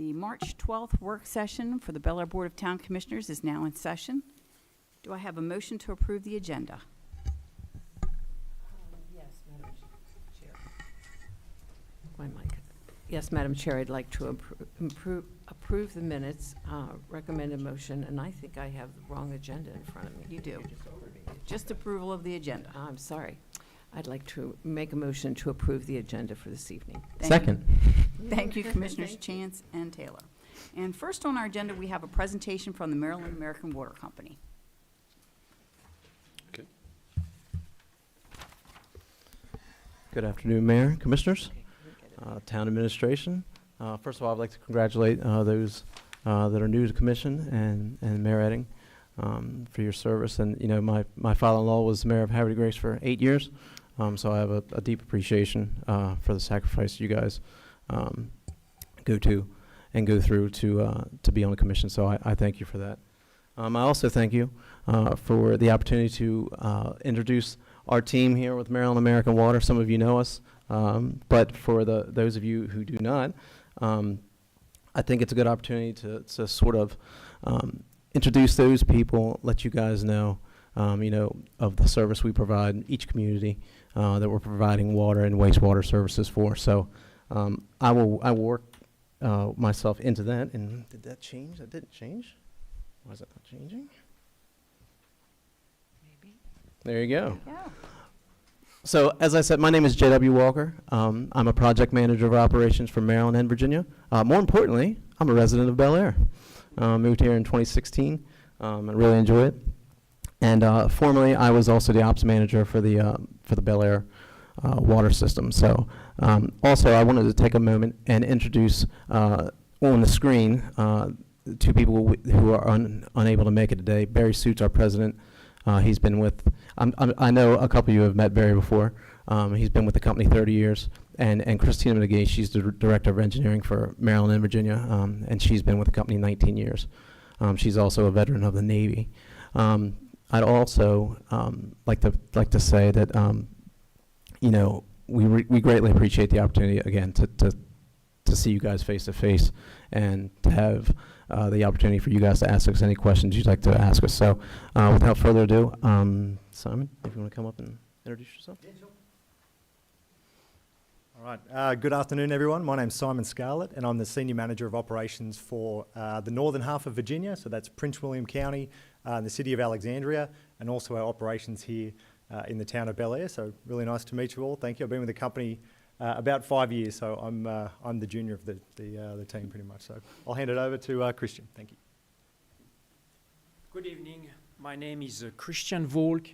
The March 12th work session for the Bel Air Board of Town Commissioners is now in session. Do I have a motion to approve the agenda? Yes, Madam Chair. My mic. Yes, Madam Chair, I'd like to approve the minutes, recommend a motion, and I think I have the wrong agenda in front of me. You do. You're just approving the Just approval of the agenda. I'm sorry. I'd like to make a motion to approve the agenda for this evening. Second. Thank you, Commissioners Chance and Taylor. And first on our agenda, we have a presentation from the Maryland American Water Company. Okay. Good afternoon, Mayor, Commissioners, Town Administration. First of all, I'd like to congratulate those that are new to the Commission and Mayor Edding for your service. And, you know, my father-in-law was Mayor of Haverty Grace for 8 years, so I have a deep appreciation for the sacrifice you guys go through to be on the Commission. So I thank you for that. I also thank you for the opportunity to introduce our team here with Maryland American Water. Some of you know us, but for those of you who do not, I think it's a good opportunity to sort of introduce those people, let you guys know, of the service we provide in each community that we're providing water and wastewater services for. So I will work myself into that. And did that change? That didn't change. Why is it not changing? Maybe. There you go. Yeah. So, as I said, my name is J.W. Walker. I'm a project manager of operations for Maryland and Virginia. More importantly, I'm a resident of Bel Air. Moved here in 2016 and really enjoy it. And formerly, I was also the ops manager for the Bel Air water system. So, also, I wanted to take a moment and introduce on the screen two people who are unable to make it today. Barry Suits, our president. He's been with, I know a couple of you have met Barry before. He's been with the company 30 years. And Christina McGee, she's the director of engineering for Maryland and Virginia, and she's been with the company 19 years. She's also a veteran of the Navy. I'd also like to say that, we greatly appreciate the opportunity, again, to see you guys face to face and to have the opportunity for you guys to ask us any questions you'd like to ask us. So without further ado, Simon, if you want to come up and introduce yourself. Yeah, sure. All right. Good afternoon, everyone. My name's Simon Scarlett, and I'm the Senior Manager of Operations for the northern half of Virginia. So that's Prince William County, the city of Alexandria, and also our operations here in the town of Bel Air. So really nice to meet you all. Thank you. I've been with the company about 5 years, so I'm the junior of the team pretty much. So I'll hand it over to Christian. Thank you. Good evening. My name is Christian Volk,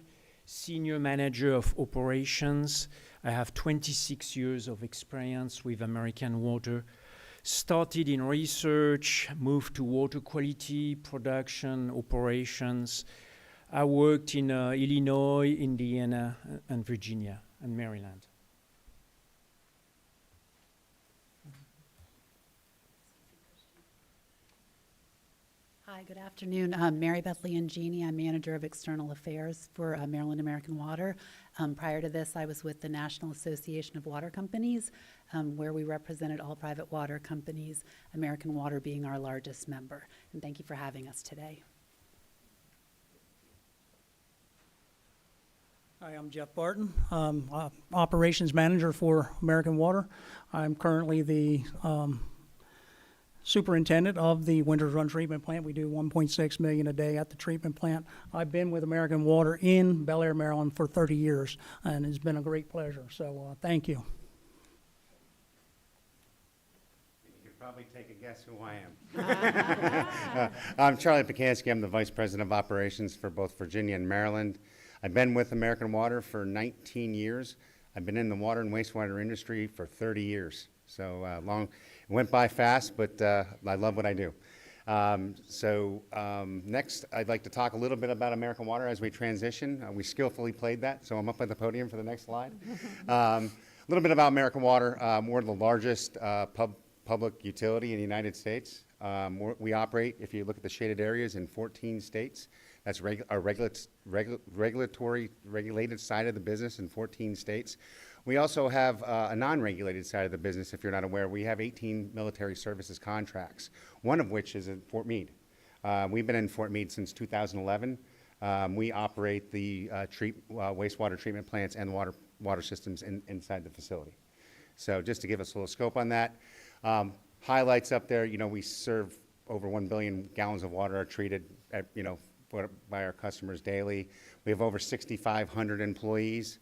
Senior Manager of Operations. I have 26 years of experience with American Water. Started in research, moved to water quality, production, operations. I worked in Illinois, Indiana, and Virginia, and Maryland. Hi, good afternoon. I'm Mary Beth Leongini. I'm Manager of External Affairs for Maryland American Water. Prior to this, I was with the National Association of Water Companies, where we represented all private water companies, American Water being our largest member. And thank you for having us today. Hi, I'm Jeff Barton, Operations Manager for American Water. I'm currently the superintendent of the Winters Run treatment plant. We do 1.6 million a day at the treatment plant. I've been with American Water in Bel Air, Maryland for 30 years, and it's been a great pleasure. So thank you. You could probably take a guess who I am. I'm Charlie Pekansky. I'm the Vice President of Operations for both Virginia and Maryland. I've been with American Water for 19 years. I've been in the water and wastewater industry for 30 years. So long, it went by fast, but I love what I do. Next, I'd like to talk a little bit about American Water as we transition. We skillfully played that, so I'm up at the podium for the next slide. A little bit about American Water. We're the largest public utility in the United States. We operate, if you look at the shaded areas, in 14 states. That's our regulated side of the business in 14 states. We also have a non-regulated side of the business, if you're not aware. We have 18 military services contracts, one of which is in Fort Meade. We've been in Fort Meade since 2011. We operate the wastewater treatment plants and water systems inside the facility. So just to give us a little scope on that, highlights up there, we serve over 1 billion gallons of water are treated by our customers daily. We have over 6,500 employees,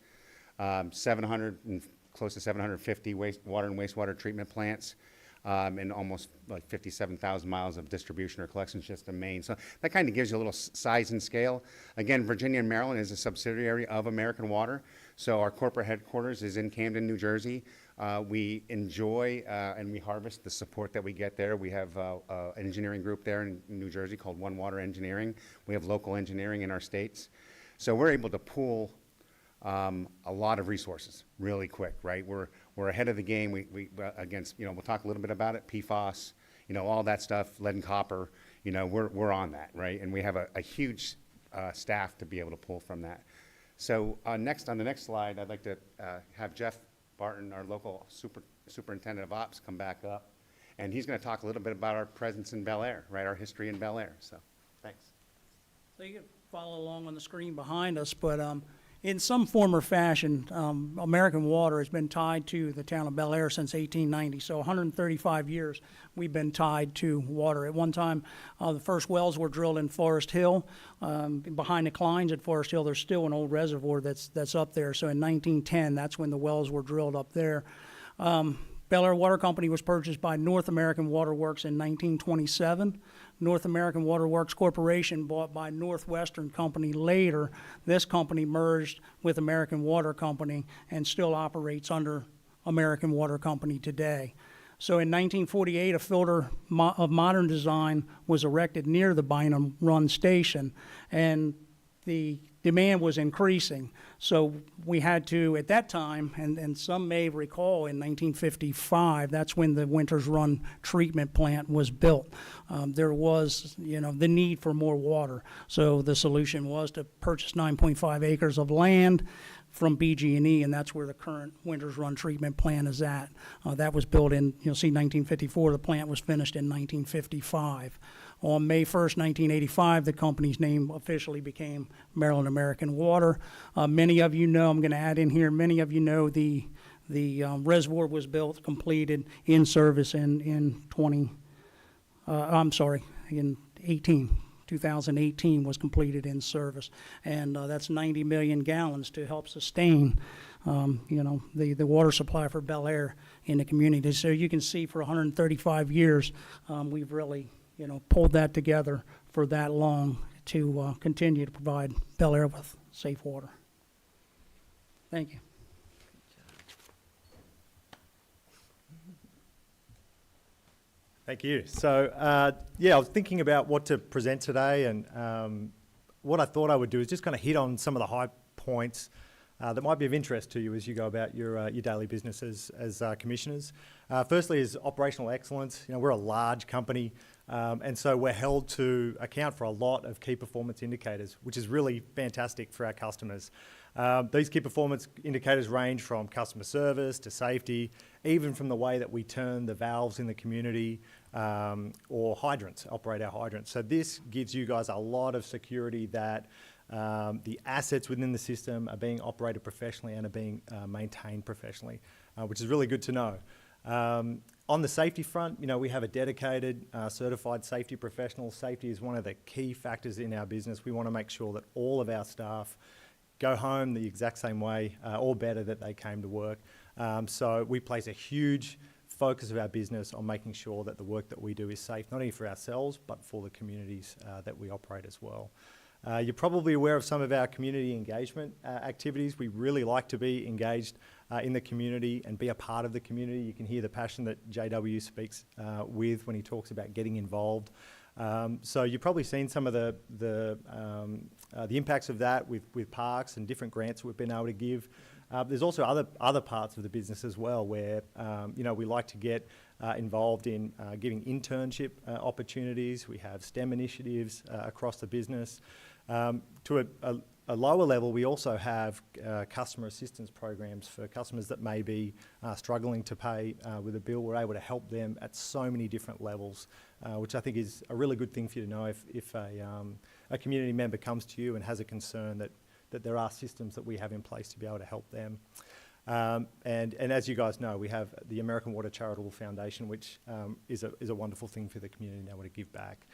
700 and close to 750 water and wastewater treatment plants, and almost like 57,000 miles of distribution or collection system main. So that kind of gives you a little size and scale. Again, Virginia and Maryland is a subsidiary of American Water. So our corporate headquarters is in Camden, New Jersey. We enjoy and we harvest the support that we get there. We have an engineering group there in New Jersey called One Water Engineering. We have local engineering in our states. So we're able to pool a lot of resources really quick, right? We're ahead of the game. We against, we'll talk a little bit about it, PFAS, all that stuff, lead and copper, we're on that, right? And we have a huge staff to be able to pull from that. So on the next slide, I'd like to have Jeff Barton, our local superintendent of ops, come back up. And he's going to talk a little bit about our presence in Bel Air, right? Our history in Bel Air. So thanks. So you can follow along on the screen behind us, but in some form or fashion, American Water has been tied to the town of Bel Air since 1890. So 135 years we've been tied to water. At one time, the first wells were drilled in Forest Hill. Behind the Kleins at Forest Hill, there's still an old reservoir that's up there. So in 1910, that's when the wells were drilled up there. Bel Air Water Company was purchased by North American Water Works in 1927. North American Water Works Corporation bought by Northwestern Company later. This company merged with American Water Company and still operates under American Water Company today. So in 1948, a filter of modern design was erected near the Bynum Run station, and the demand was increasing. So we had to, at that time, and some may recall in 1955, that's when the Winters Run treatment plant was built. There was, the need for more water. So the solution was to purchase 9.5 acres of land from BG&E, and that's where the current Winters Run treatment plant is at. That was built in, you'll see 1954, the plant was finished in 1955. On May 1st, 1985, the company's name officially became Maryland American Water. Many of you know, I'm going to add in here, many of you know the reservoir was built, completed, in service in 2018 was completed in service. And that's 90 million gallons to help sustain, the water supply for Bel Air in the community. So you can see for 135 years, we've really pulled that together for that long to continue to provide Bel Air with safe water. Thank you. Thank you. So, I was thinking about what to present today, and what I thought I would do is just kind of hit on some of the high points that might be of interest to you as you go about your daily business as commissioners. Firstly is operational excellence. We're a large company, and so we're held to account for a lot of key performance indicators, which is really fantastic for our customers. These key performance indicators range from customer service to safety, even from the way that we turn the valves in the community or hydrants, operate our hydrants. So this gives you guys a lot of security that the assets within the system are being operated professionally and are being maintained professionally, which is really good to know. On the safety front, we have a dedicated, certified safety professional. Safety is one of the key factors in our business. We want to make sure that all of our staff go home the exact same way or better that they came to work. So we place a huge focus of our business on making sure that the work that we do is safe, not only for ourselves, but for the communities that we operate as well. You're probably aware of some of our community engagement activities. We really like to be engaged in the community and be a part of the community. You can hear the passion that JW speaks with when he talks about getting involved. So you've probably seen some of the impacts of that with parks and different grants we've been able to give. There's also other parts of the business as well where we like to get involved in giving internship opportunities. We have STEM initiatives across the business. To a lower level, we also have customer assistance programs for customers that may be struggling to pay with a bill. We're able to help them at so many different levels, which I think is a really good thing for you to know if a community member comes to you and has a concern that there are systems that we have in place to be able to help them. And as you guys know, we have the American Water Charitable Foundation, which is a wonderful thing for the community now to give back.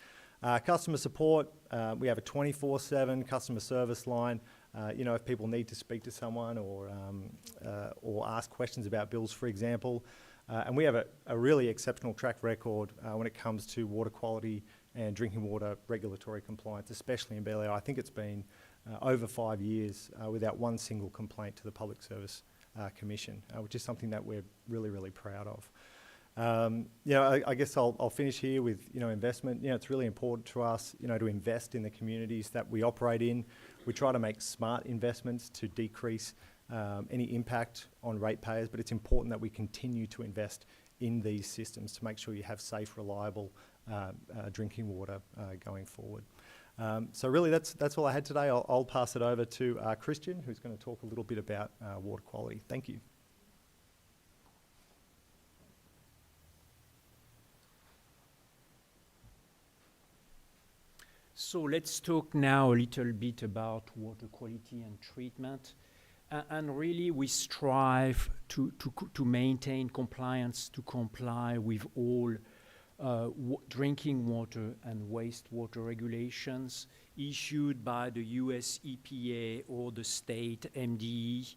Customer support, we have a 24/7 customer service line. If people need to speak to someone or ask questions about bills, for example. And we have a really exceptional track record when it comes to water quality and drinking water regulatory compliance, especially in Bel Air. I think it's been over 5 years without one single complaint to the Public Service Commission, which is something that we're really, really proud of. I guess I'll finish here with, investment. It's really important to us, to invest in the communities that we operate in. We try to make smart investments to decrease any impact on ratepayers, but it's important that we continue to invest in these systems to make sure you have safe, reliable drinking water going forward. So really that's all I had today. I'll pass it over to Christian, who's going to talk a little bit about water quality. Thank you. So let's talk now a little bit about water quality and treatment. And really, we strive to maintain compliance, to comply with all drinking water and wastewater regulations issued by the US EPA or the state MDE.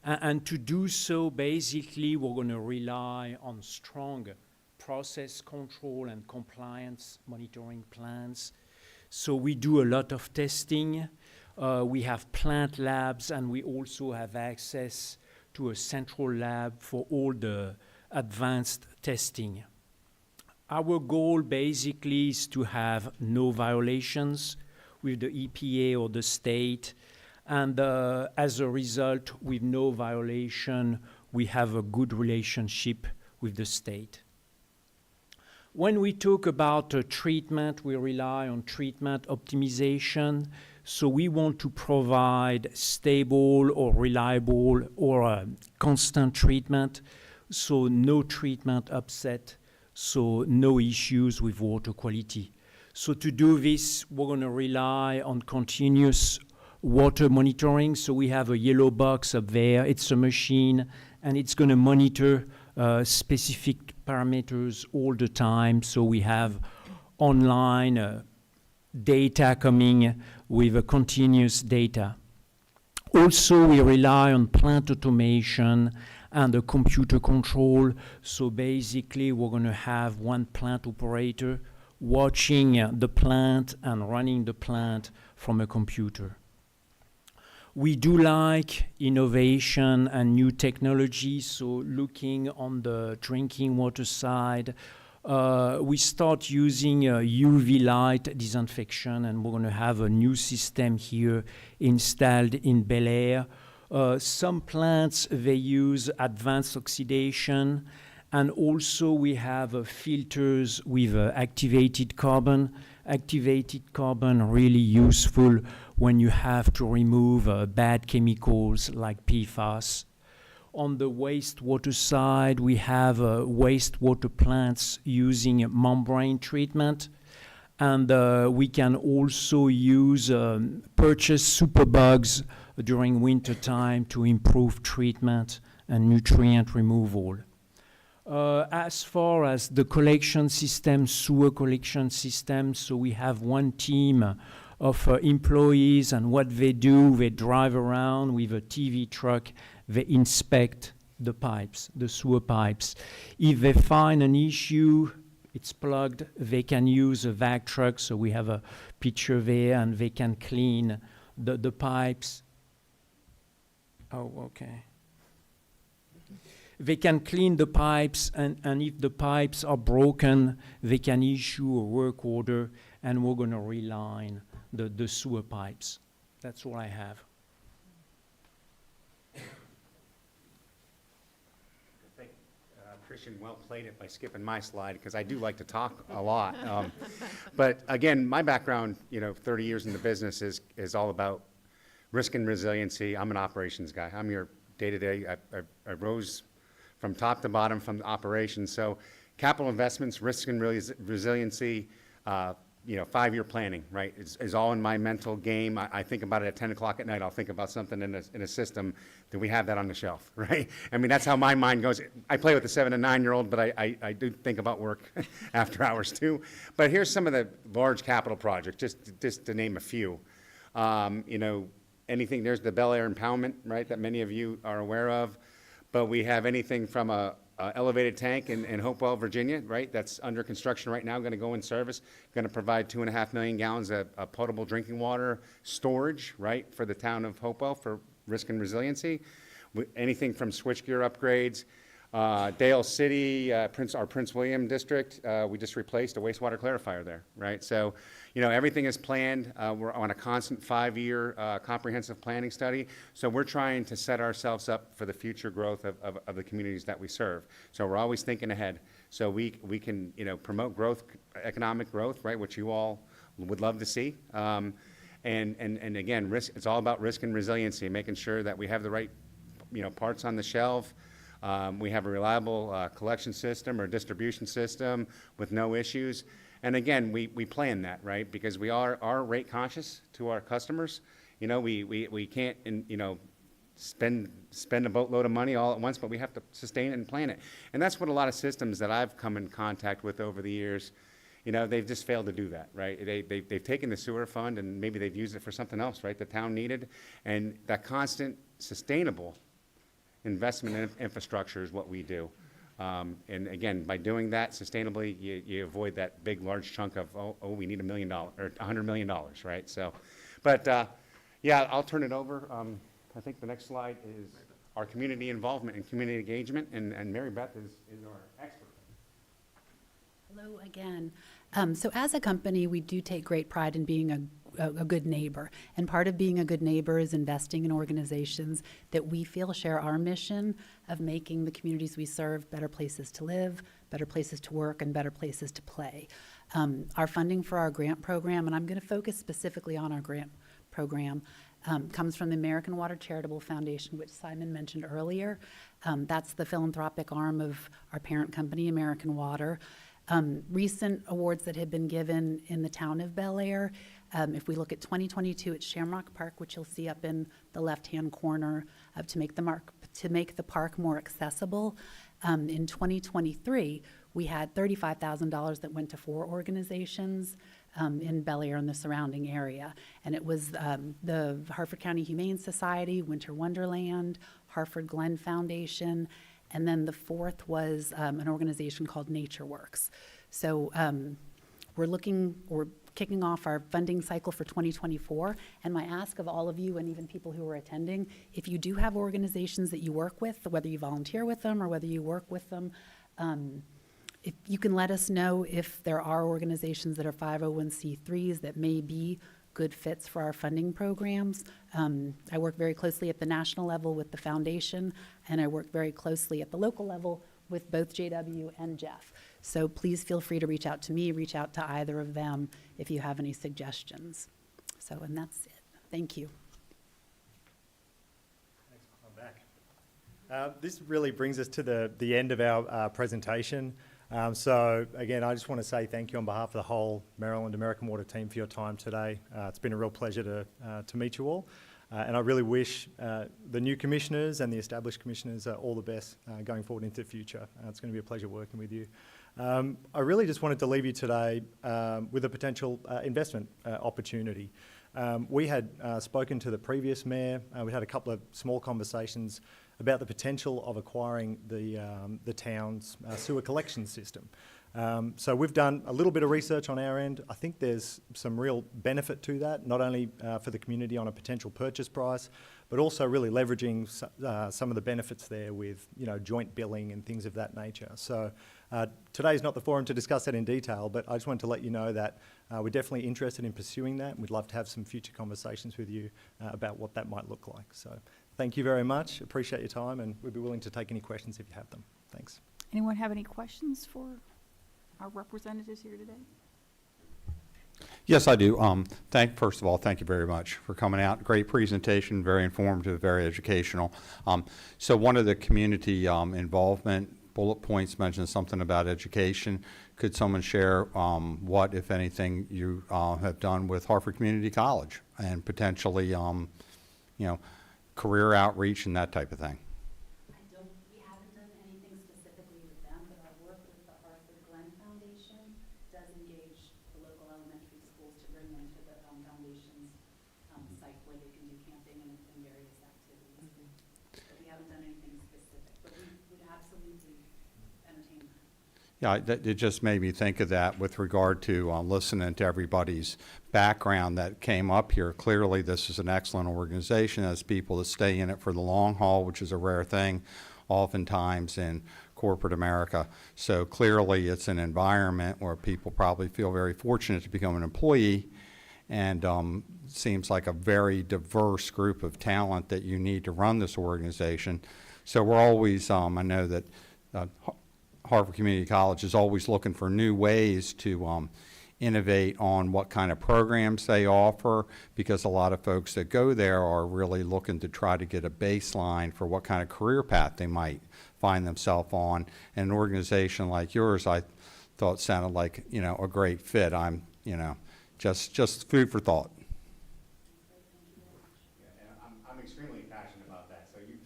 And to do so, basically, we're going to rely on strong process control and compliance monitoring plans. So we do a lot of testing. We have plant labs, and we also have access to a central lab for all the advanced testing. Our goal basically is to have no violations with the EPA or the state, and as a result, with no violation, we have a good relationship with the state. When we talk about treatment, we rely on treatment optimization. So we want to provide stable or reliable or constant treatment, so no treatment upset, so no issues with water quality. So to do this, we're going to rely on continuous water monitoring. So we have a yellow box up there. It's a machine, and it's going to monitor specific parameters all the time. So we have online data coming with a continuous data. Also, we rely on plant automation and the computer control. So basically, we're going to have one plant operator watching the plant and running the plant from a computer. We do like innovation and new technology. So looking on the drinking water side, we start using UV light disinfection, and we're going to have a new system here installed in Bel Air. Some plants, they use advanced oxidation, and also we have filters with activated carbon. Activated carbon really useful when you have to remove bad chemicals like PFAS. On the wastewater side, we have wastewater plants using membrane treatment, and we can also use purchase superbugs during winter time to improve treatment and nutrient removal. As far as the collection system, sewer collection system, so we have one team of employees, and what they do, they drive around with a TV truck, they inspect the pipes, the sewer pipes. If they find an issue, it's plugged, they can use a vac truck, so we have a picture there, and they can clean the pipes. Oh, okay. They can clean the pipes, and if the pipes are broken, they can issue a work order, and we're going to reline the sewer pipes. That's all I have. Christian well played it by skipping my slide, because I do like to talk a lot. But again, my background, 30 years in the business is all about risk and resiliency. I'm an operations guy. I'm your day-to-day. I rose from top to bottom from the operations. So capital investments, risk and resiliency, 5-year planning, right, is all in my mental game. I think about it at 10 o'clock at night. I'll think about something in a system. Do we have that on the shelf, right? I mean, that's how my mind goes. I play with a 7 and 9-year-old, but I do think about work after hours too. But here's some of the large capital projects, just to name a few. Anything, there's the Bel Air impoundment, right, that many of you are aware of. But we have anything from a elevated tank in Hopewell, Virginia, right? That's under construction right now, going to go in service, going to provide 2.5 million gallons of potable drinking water storage, right, for the town of Hopewell for risk and resiliency. Anything from switchgear upgrades. Dale City, our Prince William district, we just replaced a wastewater clarifier there, right? So, everything is planned. We're on a constant 5-year comprehensive planning study. So we're trying to set ourselves up for the future growth of the communities that we serve. So we're always thinking ahead. So we can, promote growth, economic growth, right, which you all would love to see. And again, it's all about risk and resiliency, making sure that we have the right, parts on the shelf. We have a reliable collection system or distribution system with no issues. And again, we plan that, right? Because we are rate conscious to our customers. We can't, spend a boatload of money all at once, but we have to sustain it and plan it. And that's what a lot of systems that I've come in contact with over the years, they've just failed to do that, right? They've taken the sewer fund and maybe they've used it for something else, right? The town needed. And that constant sustainable investment in infrastructure is what we do. And again, by doing that sustainably, you avoid that big, large chunk of, we need $1 million or $100 million, right? So, but I'll turn it over. I think the next slide is our community involvement and community engagement, and Mary Beth is our expert. Hello again. So as a company, we do take great pride in being a good neighbor. And part of being a good neighbor is investing in organizations that we feel share our mission of making the communities we serve better places to live, better places to work, and better places to play. Our funding for our grant program, and I'm going to focus specifically on our grant program, comes from the American Water Charitable Foundation, which Simon mentioned earlier. That's the philanthropic arm of our parent company, American Water. Recent awards that have been given in the town of Bel Air, if we look at 2022, it's Shamrock Park, which you'll see up in the left-hand corner, to make the park more accessible. In 2023, we had $35,000 that went to 4 organizations in Bel Air and the surrounding area. And it was the Harford County Humane Society, Winter Wonderland, Harford Glen Foundation, and then the 4th was an organization called Nature Works. So we're kicking off our funding cycle for 2024, and my ask of all of you and even people who are attending, if you do have organizations that you work with, whether you volunteer with them or whether you work with them, if you can let us know if there are organizations that are 501c3s that may be good fits for our funding programs. I work very closely at the national level with the foundation, and I work very closely at the local level with both JW and Jeff. So please feel free to reach out to me, reach out to either of them if you have any suggestions. So, and that's it. Thank you. Thanks. I'm back. This really brings us to the end of our presentation. So again, I just want to say thank you on behalf of the whole Maryland American Water team for your time today. It's been a real pleasure to meet you all. And I really wish the new commissioners and the established commissioners all the best going forward into the future. It's going to be a pleasure working with you. I really just wanted to leave you today with a potential investment opportunity. We had spoken to the previous mayor. We had a couple of small conversations about the potential of acquiring the town's sewer collection system. So we've done a little bit of research on our end. I think there's some real benefit to that, not only for the community on a potential purchase price, but also really leveraging some of the benefits there with, joint billing and things of that nature. So today's not the forum to discuss that in detail, but I just wanted to let you know that we're definitely interested in pursuing that, and we'd love to have some future conversations with you about what that might look like. So thank you very much. Appreciate your time, and we'd be willing to take any questions if you have them. Thanks. Anyone have any questions for our representatives here today? Yes, I do. First of all, thank you very much for coming out. Great presentation, very informative, very educational. So one of the community involvement bullet points mentioned something about education. Could someone share what, if anything, you have done with Hartford Community College and potentially, career outreach and that type of thing? We haven't done anything specifically with them, but our work with the Hartford Glen Foundation does engage the local elementary schools to bring them to the foundation's site where they can do camping and various activities. But we haven't done anything specific, but we would absolutely entertain that. Yeah, it just made me think of that with regard to listening to everybody's background that came up here. Clearly, this is an excellent organization. Has people that stay in it for the long haul, which is a rare thing oftentimes in corporate America. So clearly, it's an environment where people probably feel very fortunate to become an employee, and seems like a very diverse group of talent that you need to run this organization. So we're always, I know that Hartford Community College is always looking for new ways to innovate on what kind of programs they offer, because a lot of folks that go there are really looking to try to get a baseline for what kind of career path they might find themselves on. And an organization like yours, I thought sounded like, a great fit. I'm, just food for thought. Yeah, and I'm extremely passionate about that. So you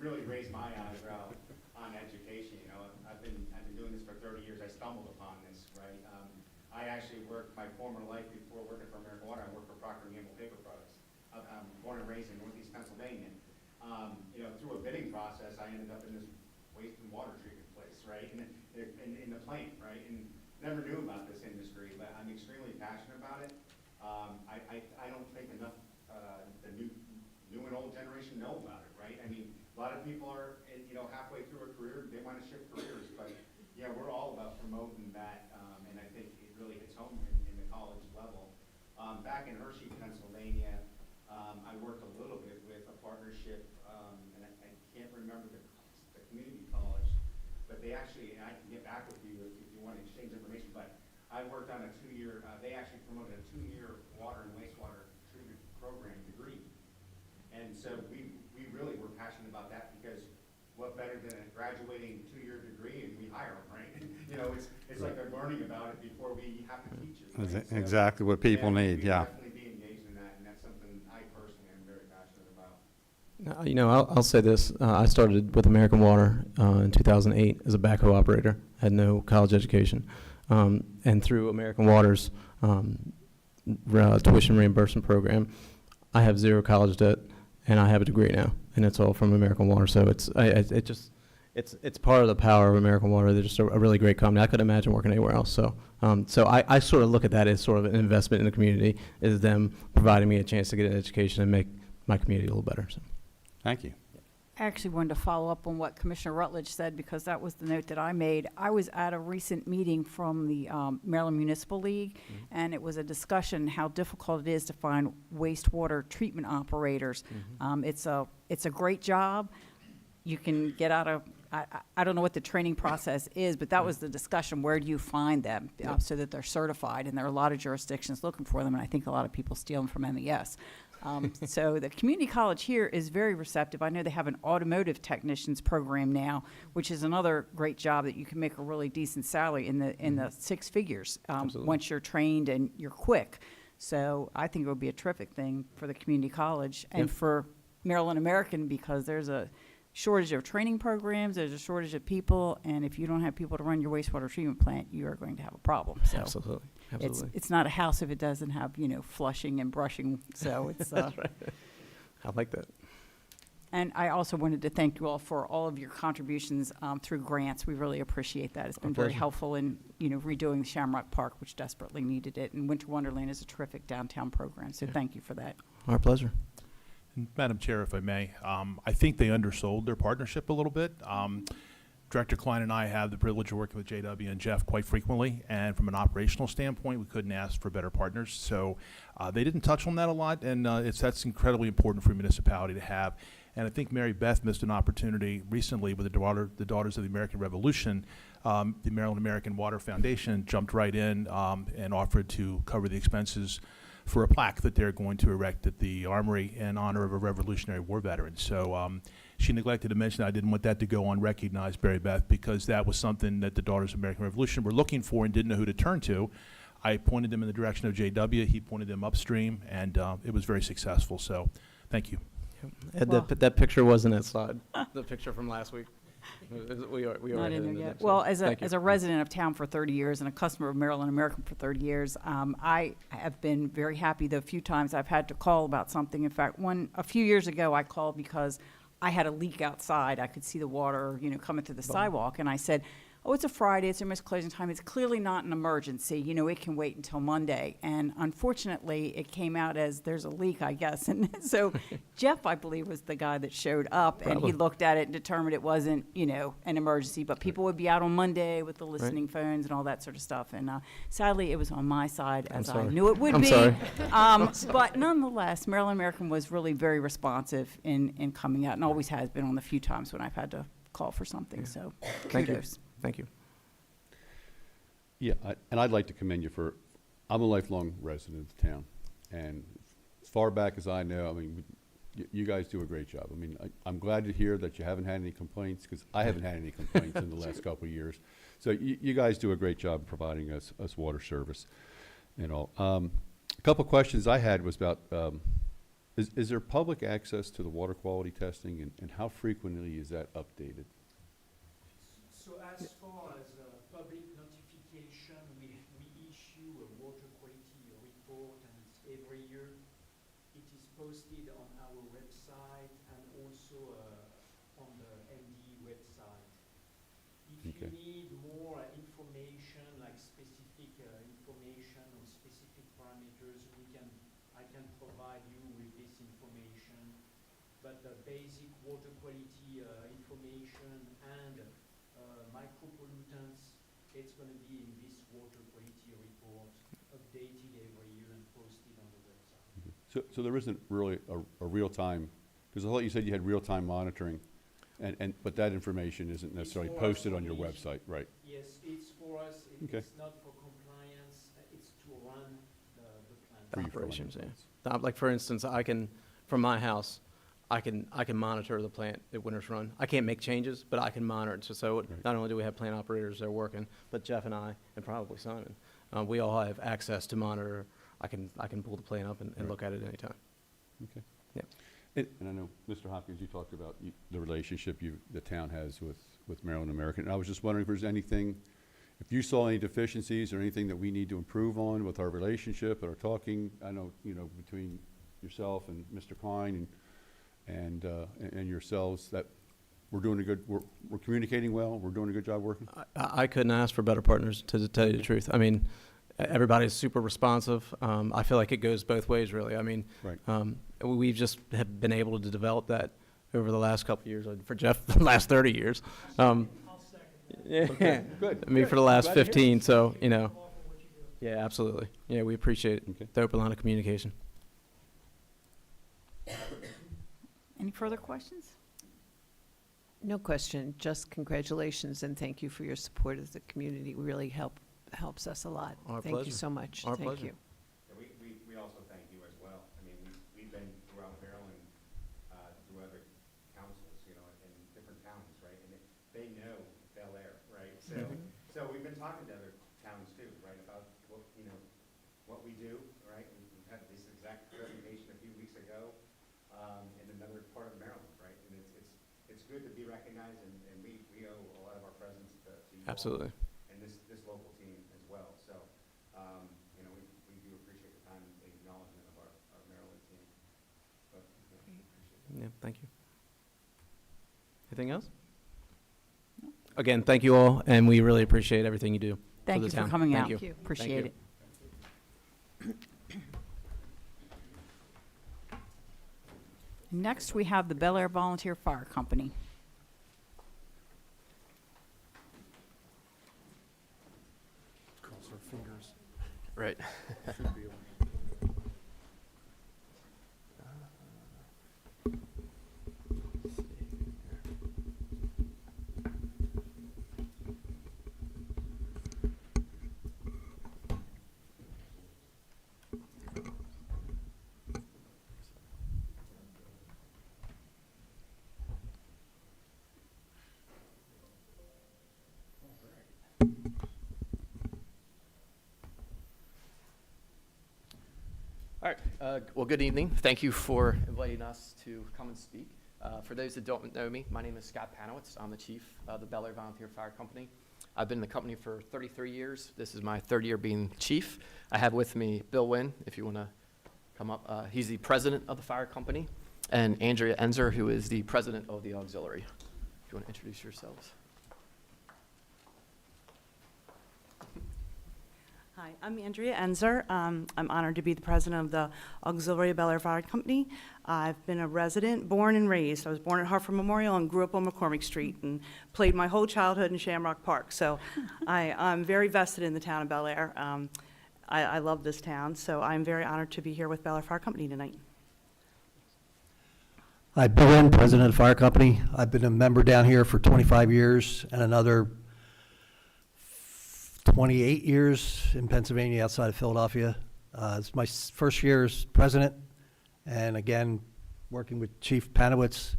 really raised my eyebrow on education. I've been doing this for 30 years. I stumbled upon this, right? I actually worked my former life before working for American Water. I worked for Procter & Gamble Paper Products. I'm born and raised in Northeast Pennsylvania. Through a bidding process, I ended up in this waste and water treatment place, right? In the plant, right? And never knew about this industry, but I'm extremely passionate about it. I don't think enough the new and old generation know about it, right? I mean, a lot of people are, halfway through a career, they want to shift careers, but yeah, we're all about promoting that, and I think it really hits home in the college level. Back in Hershey, Pennsylvania, I worked a little bit with a partnership, and I can't remember the community college, but they actually, and I can get back with you if you want to exchange information, but I worked on a 2-year, they actually promoted a 2-year water and wastewater treatment program degree. And so we really were passionate about that, because what better than a graduating 2-year degree and we hire them, right? It's like they're learning about it before we have to teach it. Right? So, Exactly what people need, we yeah. definitely be engaged in that, and that's something I personally am very passionate about. I'll say this. I started with American Water in 2008 as a backhoe operator. I had no college education. And through American Water's tuition reimbursement program, I have 0 college debt, and I have a degree now, and it's all from American Water. So it's part of the power of American Water. They're just a really great company. I couldn't imagine working anywhere else. So I sort of look at that as sort of an investment in the community, is them providing me a chance to get an education and make my community a little better. So. Thank you. I actually wanted to follow up on what Commissioner Rutledge said, because that was the note that I made. I was at a recent meeting from the Maryland Municipal League, and it was a discussion how difficult it is to find wastewater treatment operators. It's a great job. You can get out of, I don't know what the training process is, but that was the discussion. Where do you find them so that they're certified? And there are a lot of jurisdictions looking for them, and I think a lot of people steal them from MES. So the community college here is very receptive. I know they have an automotive technicians program now, which is another great job that you can make a really decent salary in the 6 figures once you're trained and you're quick. So I think it would be a terrific thing for the community college and for Maryland American, because there's a shortage of training programs, there's a shortage of people, and if you don't have people to run your wastewater treatment plant, you are going to have a problem. So Absolutely. it's not a house if it doesn't have, flushing and brushing. So it's That's right. I like that. And I also wanted to thank you all for all of your contributions through grants. We really appreciate that. It's been very pleasure. helpful in, redoing the Shamrock Park, which desperately needed it. And Winter Wonderland is a terrific downtown program. So thank you for that. Our pleasure. And Madam Chair, if I may, I think they undersold their partnership a little bit. Director Klein and I have the privilege of working with JW and Jeff quite frequently, and from an operational standpoint, we couldn't ask for better partners. So they didn't touch on that a lot, and that's incredibly important for a municipality to have. And I think Mary Beth missed an opportunity recently with the Daughters of the American Revolution. The Maryland American Water Foundation jumped right in and offered to cover the expenses for a plaque that they're going to erect at the Armory in honor of a Revolutionary War veteran. So she neglected to mention I didn't want that to go unrecognized, Mary Beth, because that was something that the Daughters of the American Revolution were looking for and didn't know who to turn to. I pointed them in the direction of JW. He pointed them upstream, and it was very successful. So thank you. Ed, Well- that picture wasn't that slide. The picture from last week. We are Not ahead in there the yet. next Well, one. as Thank a, you. as a resident of town for 30 years and a customer of Maryland American for 30 years, I have been very happy the few times I've had to call about something. In fact, a few years ago, I called because I had a leak outside. I could see the water, coming through the sidewalk, and I said, oh, it's a Friday, it's almost closing time, it's clearly not an emergency, it can wait until Monday. And unfortunately, it came out as there's a leak, I guess. And so Jeff, I believe, was the guy that showed up, and Probably. he looked at it and determined it wasn't, an emergency. But people would be out on Monday with the listening phones and all that sort of stuff. And sadly, it was on my side, I'm as I sorry. knew it would I'm be. sorry. But nonetheless, Maryland American was really very responsive in coming out, and always has been on the few times when I've had to call for something. Yeah. So Thank you. kudos. Thank you. Yeah, and I'd like to commend you for, I'm a lifelong resident of the town, and as far back as I know, I mean, you guys do a great job. I mean, I'm glad to hear that you haven't had any complaints, because I haven't had any complaints in the last couple of years. So you guys do a great job providing us water service and all. A couple of questions I had was about, is there public access to the water quality testing, and how frequently is that updated? So as far as public notification, we issue a water quality report, and it's every year. It is posted on our website and also on the MD website. If Okay. you need more information, like specific information on specific parameters, I can provide you with this information. But the basic water quality information and micropollutants, it's going to be in this water quality report, updated every year and posted on the website. So there isn't really a real-time, because I thought you said you had real-time monitoring, but that information isn't necessarily for us posted on your only. website, right? Yes, it's for us, Okay. it's not for compliance, it's to run the plant. For you for Operations, running yeah. plants. Like, for instance, I can, from my house, I can monitor the plant at Winters Run. I can't make changes, but I can monitor it. So Right. not only do we have plant operators that are working, but Jeff and I, and probably Simon, we all have access to monitor. I can pull the plant up and Right. look at it anytime. Okay. Yeah. And I know, Mr. Hopkins, you talked about the relationship the town has with Maryland American. And I was just wondering if there's anything, if you saw any deficiencies or anything that we need to improve on with our relationship or talking, I know, between yourself and Mr. Klein and yourselves, that we're doing we're communicating well, we're doing a good job working? I couldn't ask for better partners, to tell you the truth. I mean, everybody's super responsive. I feel like it goes both ways, really. I mean, Right. we've just have been able to develop that over the last couple of years. For Jeff, the last 30 years. Yeah. Good. I mean, for the last Glad to hear 15, so, yeah, absolutely. Yeah, we appreciate Okay. the open line of communication. Any further questions? No question, just congratulations and thank you for your support of the community. It really helps us a lot. Our Thank you pleasure. so much. Our Thank pleasure. you. We also thank you as well. I mean, we've been throughout Maryland, through other councils, in different towns, right? And they know Bel Air, right? So we've been talking to other towns too, right, about what we do, right? We've had this exact presentation a few weeks ago, in another part of Maryland, right? And it's good to be recognized, and we owe a lot of our presence to you all. Absolutely. And this local team as well. So, we do appreciate the time and the acknowledgement of our Maryland team. But, we appreciate it. Yeah, thank you. Anything else? Again, thank you all, and we really appreciate everything you do Thank for you the for town. coming Thank out. you. Appreciate you. it. Next, we have the Bel Air Volunteer Fire Company. Cross our fingers. Right. Should be able. All right. Well, good evening. Thank you for inviting us to come and speak. For those that don't know me, my name is Scott Panowitz. I'm the chief of the Bel Air Volunteer Fire Company. I've been in the company for 33 years. This is my third year being chief. I have with me Bill Wynn, if you want to come up. He's the president of the fire company, and Andrea Enzer, who is the president of the auxiliary. If you want to introduce yourselves. Hi, I'm Andrea Enzer. I'm honored to be the president of the Auxiliary Bel Air Fire Company. I've been a resident, born and raised. I was born at Hartford Memorial and grew up on McCormick Street and played my whole childhood in Shamrock Park. So I'm very vested in the town of Bel Air. I love this town, so I'm very honored to be here with Bel Air Fire Company tonight. Hi, Bill Wynn, president of the fire company. I've been a member down here for 25 years and another 28 years in Pennsylvania outside of Philadelphia. It's my first year as president, and again, working with Chief Panowitz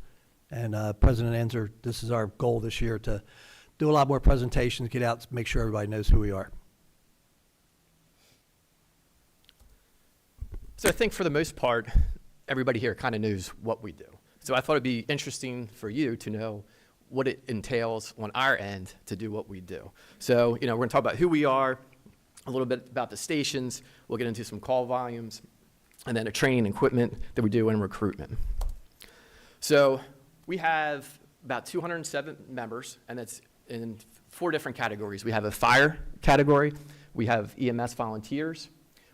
and President Enzer. This is our goal this year, to do a lot more presentations, get out, make sure everybody knows who we are. So I think for the most part, everybody here kind of knows what we do. So I thought it'd be interesting for you to know what it entails on our end to do what we do. So, we're gonna talk about who we are, a little bit about the stations, we'll get into some call volumes, and then the training and equipment that we do in recruitment. So we have about 207 members, and that's in 4 different categories. We have a fire category, we have EMS volunteers,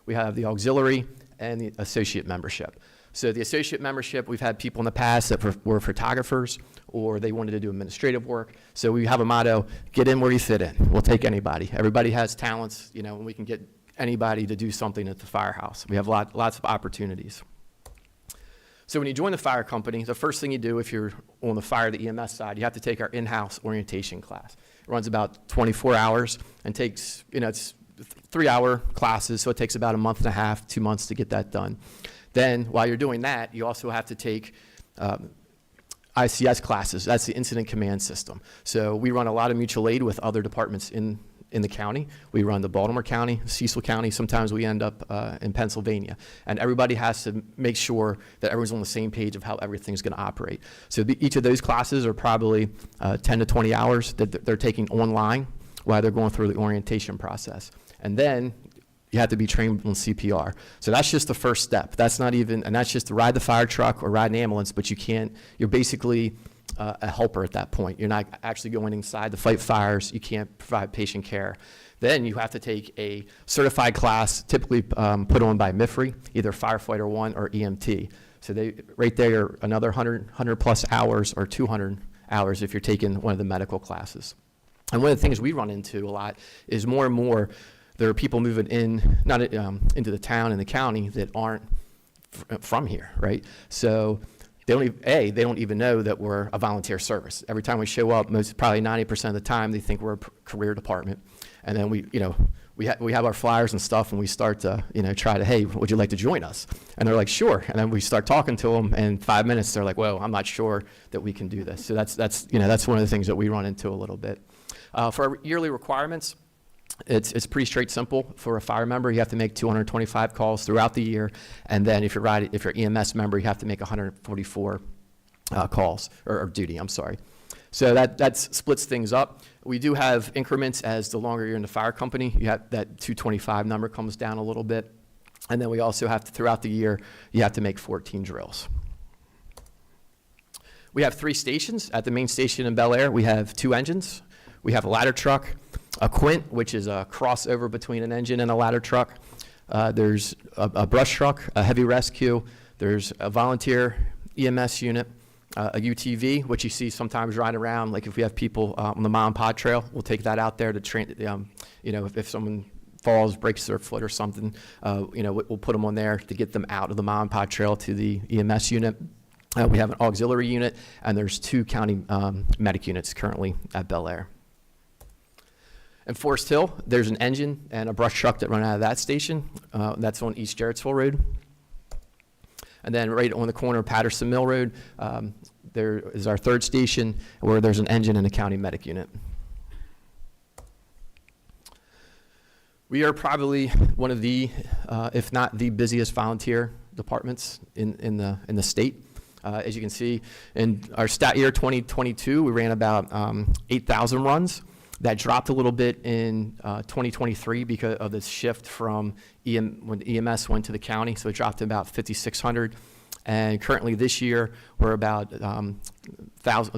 we have the auxiliary, and the associate membership. So the associate membership, we've had people in the past that were photographers, or they wanted to do administrative work. So we have a motto: get in where you fit in. We'll take anybody. Everybody has talents, and we can get anybody to do something at the firehouse. We have lots of opportunities. So when you join the fire company, the first thing you do if you're on the fire, the EMS side, you have to take our in-house orientation class. It runs about 24 hours and takes, it's 3-hour classes, so it takes about a month and a half, 2 months to get that done. Then, while you're doing that, you also have to take ICS classes. That's the Incident Command System. So we run a lot of mutual aid with other departments in the county. We run the Baltimore County, Cecil County. Sometimes we end up in Pennsylvania. And everybody has to make sure that everyone's on the same page of how everything's going to operate. So each of those classes are probably 10 to 20 hours that they're taking online while they're going through the orientation process. And then you have to be trained on CPR. So that's just the first step. That's not even, and that's just to ride the fire truck or ride an ambulance, but you're basically a helper at that point. You're not actually going inside to fight fires. You can't provide patient care. Then you have to take a certified class, typically put on by MIFRE, either Firefighter 1 or EMT. So right there are another 100 plus hours, or 200 hours if you're taking one of the medical classes. And one of the things we run into a lot is more and more there are people moving in, not into the town and the county that aren't from here, right? So they don't even know that we're a volunteer service. Every time we show up, probably 90% of the time, they think we're a career department. And then we have our flyers and stuff, and we start to, try to, hey, would you like to join us? And they're like, sure. And then we start talking to them, and in 5 minutes, they're like, well, I'm not sure that we can do this. So that's one of the things that we run into a little bit. For our yearly requirements, it's pretty straight simple. For a fire member, you have to make 225 calls throughout the year, and then if you're EMS member, you have to make 144 calls or duty. I'm sorry. So that splits things up. We do have increments as the longer you're in the fire company. You have that 225 number comes down a little bit, and then we also have to, throughout the year, you have to make 14 drills. We have 3 stations. At the main station in Bel Air, we have 2 engines. We have a ladder truck, a Quint, which is a crossover between an engine and a ladder truck. There's a brush truck, a heavy rescue. There's a volunteer EMS unit, a UTV, which you see sometimes riding around. Like if we have people on the Mom and Pod Trail, we'll take that out there to train, if someone falls, breaks their foot or something, we'll put them on there to get them out of the Mom and Pod Trail to the EMS unit. We have an auxiliary unit, and there's 2 county medic units currently at Bel Air. In Forest Hill, there's an engine and a brush truck that run out of that station. That's on East Jarrettsville Road. And then right on the corner of Patterson Mill Road, there is our 3rd station where there's an engine and a county medic unit. We are probably one of the, if not the busiest volunteer departments in the state. As you can see, in our stat year 2022, we ran about 8,000 runs. That dropped a little bit in 2023 because of the shift from when EMS went to the county, so it dropped to about 5,600. And currently this year, we're about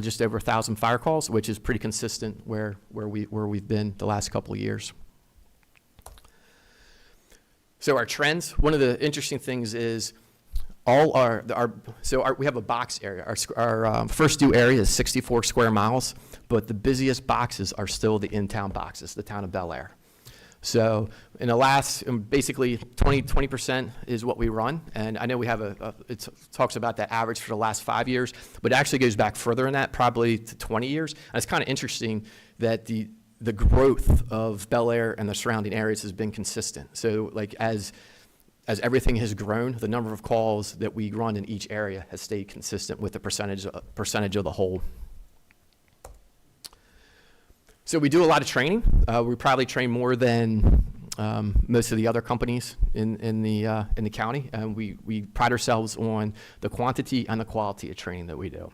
just over 1,000 fire calls, which is pretty consistent where we've been the last couple of years. So our trends, one of the interesting things is we have a box area. Our first due area is 64 square miles, but the busiest boxes are still the in-town boxes, the town of Bel Air. So in the last, basically 20% is what we run. And I know we have it talks about that average for the last 5 years, but it actually goes back further than that, probably to 20 years. And it's kind of interesting that the growth of Bel Air and the surrounding areas has been consistent. So like as everything has grown, the number of calls that we run in each area has stayed consistent with the percentage of the whole. So we do a lot of training. We probably train more than most of the other companies in the county, and we pride ourselves on the quantity and the quality of training that we do.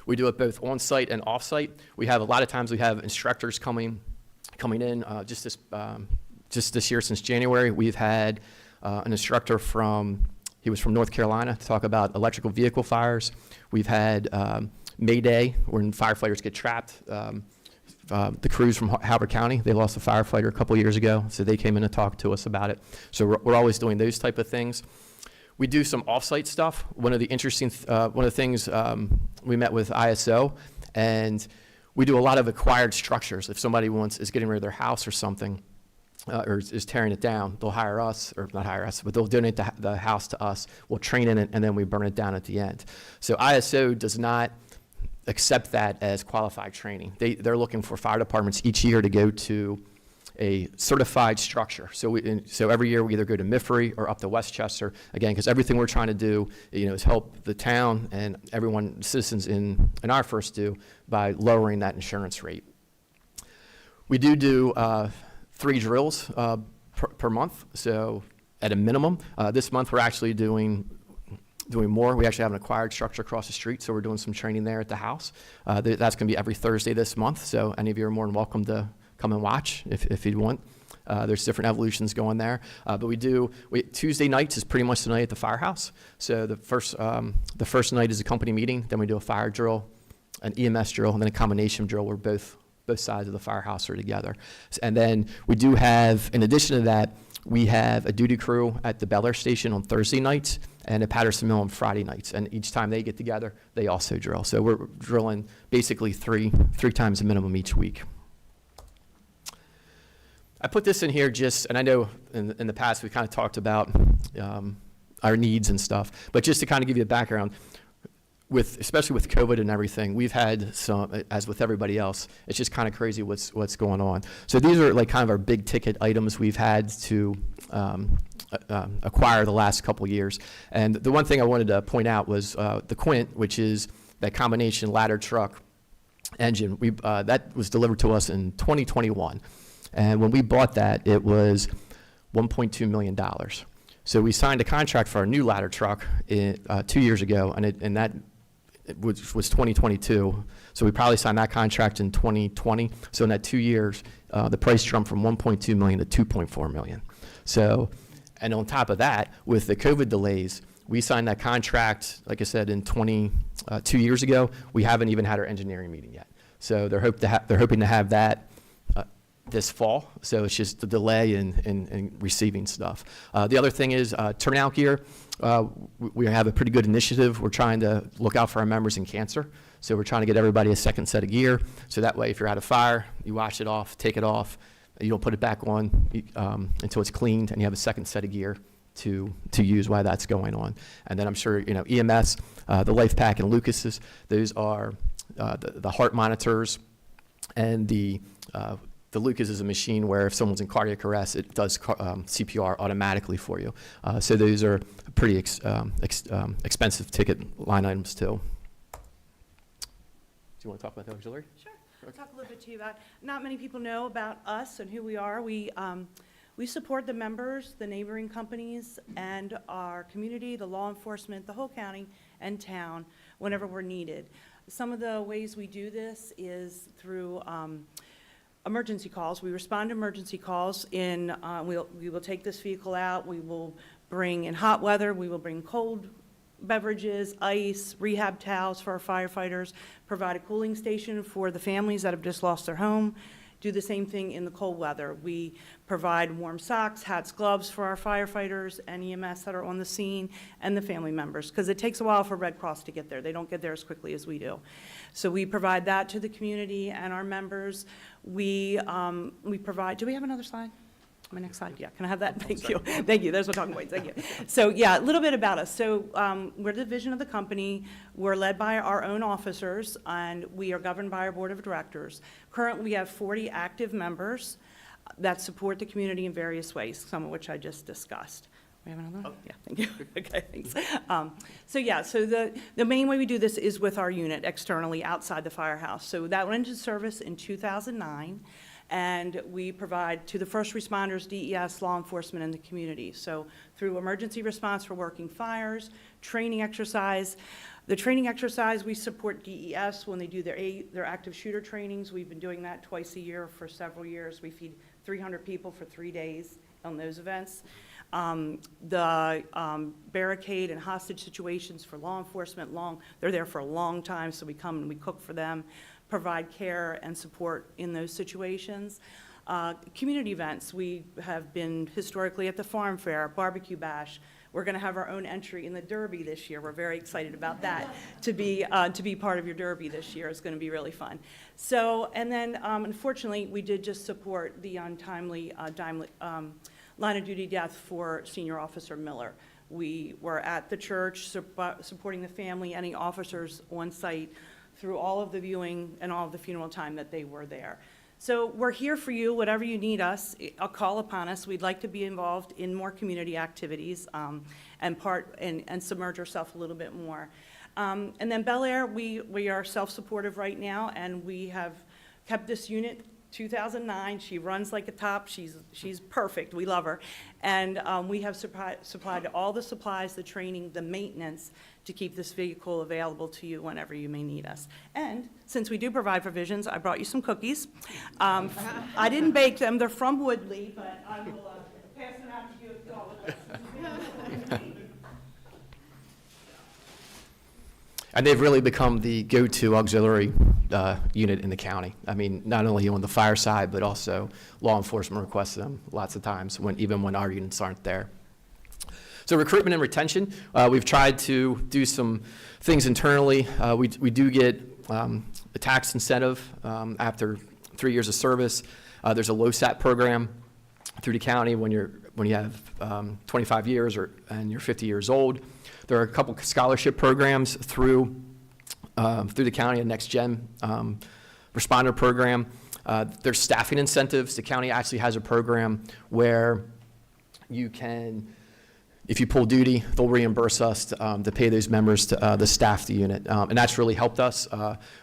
We do it both on-site and off-site. We have a lot of times we have instructors coming in. Just this year, since January, we've had an instructor he was from North Carolina to talk about electrical vehicle fires. We've had May Day, when firefighters get trapped. The crews from Howard County, they lost a firefighter a couple years ago, so they came in and talked to us about it. So we're always doing those type of things. We do some off-site stuff. One of the things, we met with ISO, and we do a lot of acquired structures. If somebody is getting rid of their house or something, or is tearing it down, they'll hire us, or not hire us, but they'll donate the house to us. We'll train in it, and then we burn it down at the end. So ISO does not accept that as qualified training. They're looking for fire departments each year to go to a certified structure. So every year we either go to Mifry or up to Westchester, again, because everything we're trying to do, is help the town and everyone, citizens in our first due, by lowering that insurance rate. We do 3 drills per month, so at a minimum. This month we're actually doing more. We actually have an acquired structure across the street, so we're doing some training there at the house. That's going to be every Thursday this month, so any of you are more than welcome to come and watch if you want. There's different evolutions going there. But Tuesday nights is pretty much the night at the firehouse. So the first night is a company meeting, then we do a fire drill, an EMS drill, and then a combination drill where both sides of the firehouse are together. And then we do have, in addition to that, we have a duty crew at the Bel Air station on Thursday nights and at Patterson Mill on Friday nights. And each time they get together, they also drill. So we're drilling basically three times a minimum each week. I put this in here and I know in the past we kind of talked about our needs and stuff, but just to kind of give you a background, especially with COVID and everything, we've had some, as with everybody else, it's just kind of crazy what's going on. So these are like kind of our big ticket items we've had to acquire the last couple years. And the one thing I wanted to point out was the Quint, which is that combination ladder truck engine. That was delivered to us in 2021. And when we bought that, it was $1.2 million. So we signed a contract for our new ladder truck 2 years ago, and that was 2022. So we probably signed that contract in 2020. So in that 2 years, the price jumped from 1.2 million to 2.4 million. So, and on top of that, with the COVID delays, we signed that contract, like I said, in 2 years ago. We haven't even had our engineering meeting yet. So they're hoping to have that this fall. So it's just the delay in receiving stuff. The other thing is turnout gear. We have a pretty good initiative. We're trying to look out for our members in cancer. So we're trying to get everybody a second set of gear. So that way, if you're at a fire, you wash it off, take it off. You don't put it back on until it's cleaned, and you have a second set of gear to use while that's going on. And then I'm sure, EMS, the Life Pack and Lucas's, those are the heart monitors, and the Lucas is a machine where if someone's in cardiac arrest, it does CPR automatically for you. So those are pretty expensive ticket line items too. Do you want to talk about the auxiliary? Sure. I'll talk a little bit to you about, not many people know about us and who we are. We We support the members, the neighboring companies, and our community, the law enforcement, the whole county and town, whenever we're needed. Some of the ways we do this is through emergency calls. We respond to emergency calls in, we will take this vehicle out, we will bring, in hot weather, we will bring cold beverages, ice, rehab towels for our firefighters, provide a cooling station for the families that have just lost their home, do the same thing in the cold weather. We provide warm socks, hats, gloves for our firefighters and EMS that are on the scene and the family members, because it takes a while for Red Cross to get there. They don't get there as quickly as we do. So we provide that to the community and our members. We provide, do we have another slide? My next slide, yeah, can I have that? Thank you. Thank you, there's my talking points, thank you. So, yeah, a little bit about us. So, we're the division of the company. We're led by our own officers, and we are governed by our board of directors. Currently, we have 40 active members that support the community in various ways, some of which I just discussed. We have another? Yeah, thank you. Okay, thanks. So the main way we do this is with our unit externally outside the firehouse. So that went into service in 2009. And we provide to the first responders, DES, law enforcement, and the community. So through emergency response for working fires, training exercise. The training exercise, we support DES when they do their active shooter trainings. We've been doing that twice a year for several years. We feed 300 people for 3 days on those events. The barricade and hostage situations for law enforcement, they're there for a long time, so we come and we cook for them, provide care and support in those situations. Community events, we have been historically at the Farm Fair, Barbecue Bash. We're going to have our own entry in the Derby this year. We're very excited about that. To be part of your Derby this year is going to be really fun. So, and then unfortunately, we did just support the untimely line of duty death for Senior Officer Miller. We were at the church supporting the family, any officers on site through all of the viewing and all of the funeral time that they were there. So we're here for you, whatever you need us, call upon us. We'd like to be involved in more community activities and submerge ourselves a little bit more. And then Bel Air, we are self-supportive right now, and we have kept this unit 2009. She runs like a top. She's perfect. We love her. And we have supplied all the supplies, the training, the maintenance to keep this vehicle available to you whenever you may need us. And since we do provide provisions, I brought you some cookies. I didn't bake them. They're from Woodley, but I will pass them out to you if you all would like. And they've really become the go-to auxiliary unit in the county. I mean, not only on the fire side, but also law enforcement requests them lots of times, even when our units aren't there. So recruitment and retention, we've tried to do some things internally. We do get a tax incentive after 3 years of service. There's a LoSAT program through the county when you have 25 years and you're 50 years old. There are a couple scholarship programs through the county, a Next Gen responder program. There's staffing incentives. The county actually has a program where you can, if you pull duty, they'll reimburse us to pay those members to staff the unit. And that's really helped us.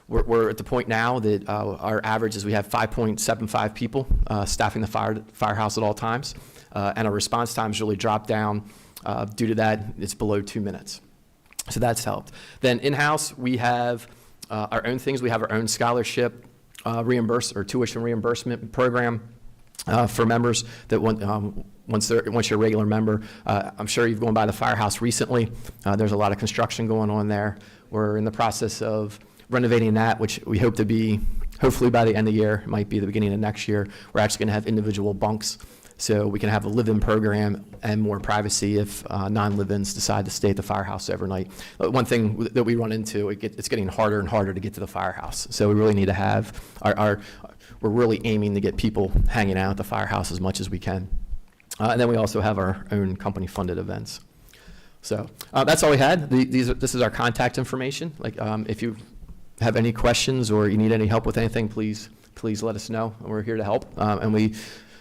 We're at the point now that our average is we have 5.75 people staffing the firehouse at all times. And our response times really dropped down. Due to that, it's below 2 minutes. So that's helped. Then in-house, we have our own things. We have our own scholarship tuition reimbursement program for members that once you're a regular member. I'm sure you've gone by the firehouse recently. There's a lot of construction going on there. We're in the process of renovating that, which we hope to be, hopefully by the end of the year, it might be the beginning of next year. We're actually going to have individual bunks, so we can have a live-in program and more privacy if non-live-ins decide to stay at the firehouse overnight. One thing that we run into, it's getting harder and harder to get to the firehouse. So we really need to have we're really aiming to get people hanging out at the firehouse as much as we can. And then we also have our own company-funded events. So that's all we had. This is our contact information. If you have any questions or you need any help with anything, please let us know. We're here to help. And we,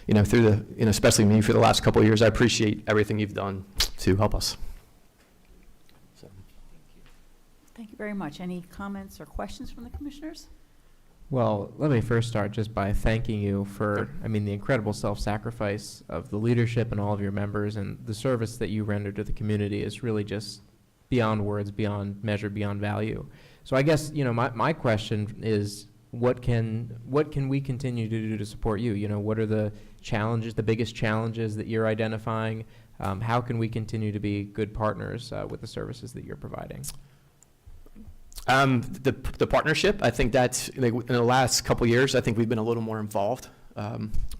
especially me for the last couple of years, I appreciate everything you've done to help us. So. Thank you very much. Any comments or questions from the commissioners? Well, let me first start just by thanking you for, I mean, the incredible self-sacrifice of the leadership and all of your members, and the service that you render to the community is really just beyond words, beyond measure, beyond value. So I guess, you know, my question is, what can we continue to do to support you? You know, what are the challenges, the biggest challenges that you're identifying? How can we continue to be good partners with the services that you're providing? The partnership, I think that's, in the last couple of years, I think we've been a little more involved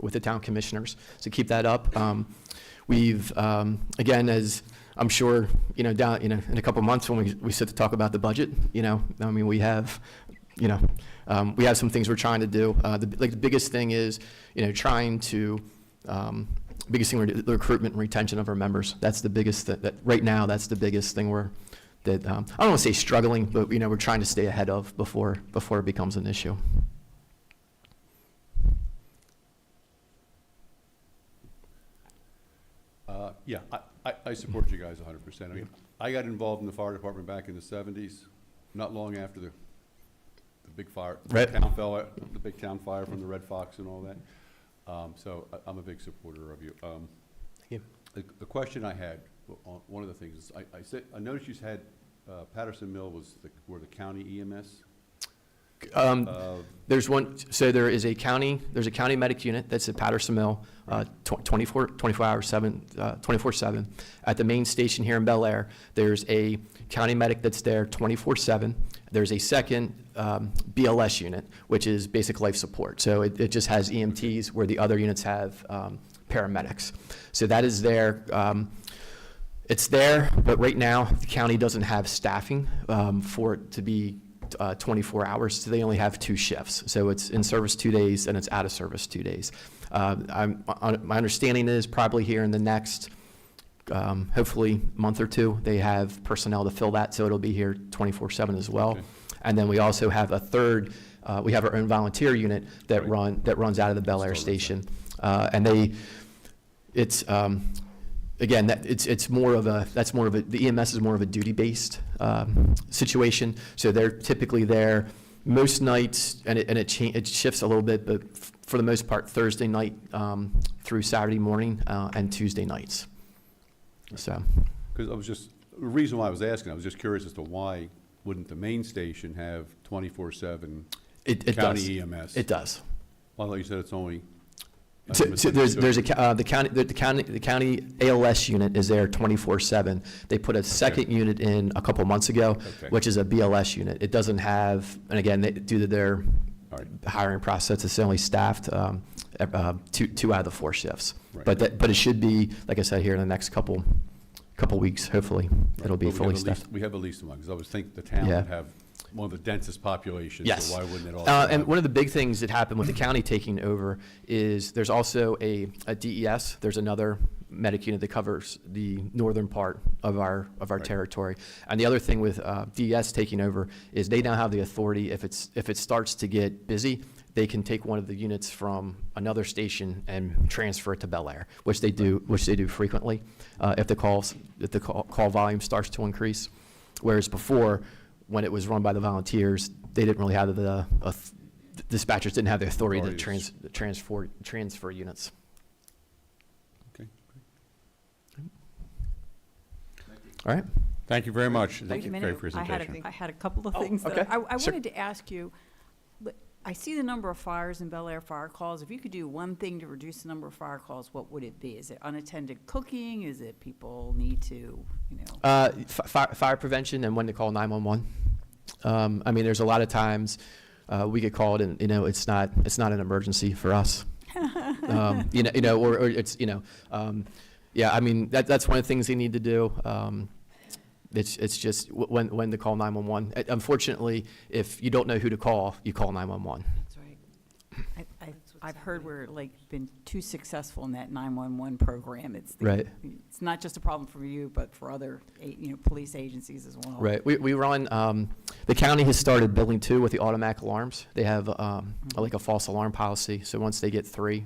with the town commissioners. So keep that up. We've, again, as I'm sure, you know, down, you know, in a couple of months when we sit to talk about the budget, you know, I mean, we have, you know, we have some things we're trying to do. The biggest thing is, you know, trying to, biggest thing, the recruitment and retention of our members. That's the biggest, that right now, that's the biggest thing that I don't want to say struggling, but, you know, we're trying to stay ahead of before it becomes an issue. Yeah, I support you guys 100%. I mean, I got involved in the fire department back in the 70s, not long after the big fire, Right. the big town fire from the Red Fox and all that. So I'm a big supporter of you. you. The question I had, one of the things is, I noticed you had Patterson Mill were the county EMS. There's one, so there's a county medic unit that's at Patterson Mill, 24/7. At the main station here in Bel Air, there's a county medic that's there 24/7. There's a second BLS unit, which is basic life support. So it just has EMTs where the other units have paramedics. So that is there. It's there, but right now, the county doesn't have staffing for it to be 24 hours, so they only have 2 shifts. So it's in service 2 days, and it's out of service 2 days. My understanding is probably here in the next, hopefully, month or 2, they have personnel to fill that, so it'll be here 24/7 as well. Okay. And then we also have a third, we have our own volunteer unit that runs out of the Bel Air station. And it's, again, it's more of a, the EMS is more of a duty-based situation. So they're typically there most nights, and it shifts a little bit, but for the most part, Thursday night through Saturday morning and Tuesday nights. So. Because the reason why I was asking, I was just curious as to why wouldn't the main station have 24/7 county EMS? It does. Well, I thought you said it's only. So there's the county ALS unit is there 24/7. They put a second unit in a couple months ago, which is a BLS unit. It doesn't have, and again, due to their hiring process, it's only staffed 2 out of the 4 shifts. Right. But it should be, like I said, here in the next couple weeks, hopefully, it'll be But fully staffed. we have at least one, because I was thinking the town Yeah. would have one of the densest populations. Yes. So why wouldn't it all? And one of the big things that happened with the county taking over is there's also a DES. There's another medic unit that covers the northern part of our territory. And the other thing with DES taking over is they now have the authority, if it starts to get busy, they can take one of the units from another station and transfer it to Bel Air, which they do frequently if the call volume starts to increase. Whereas before, when it was run by the volunteers, they didn't really have dispatchers didn't have the authority to transfer units. Okay. All right. Thank you very much. Wait a Great minute. presentation. I had a couple of things okay. that I Sure. wanted to ask you. I see the number of fires in Bel Air fire calls. If you could do one thing to reduce the number of fire calls, what would it be? Is it unattended cooking? Is it people need to, you know? Fire prevention and when to call 911. I mean, there's a lot of times we get called and, you know, it's not an emergency for us. Or it's, yeah, I mean, that's one of the things they need to do. It's just when to call 911. Unfortunately, if you don't know who to call, you call 911. That's right. I've heard we're been too successful in that 911 program. Right. It's not just a problem for you, but for other police agencies as well. Right. We run, the county has started billing too with the automatic alarms. They have like a false alarm policy. So once they get 3,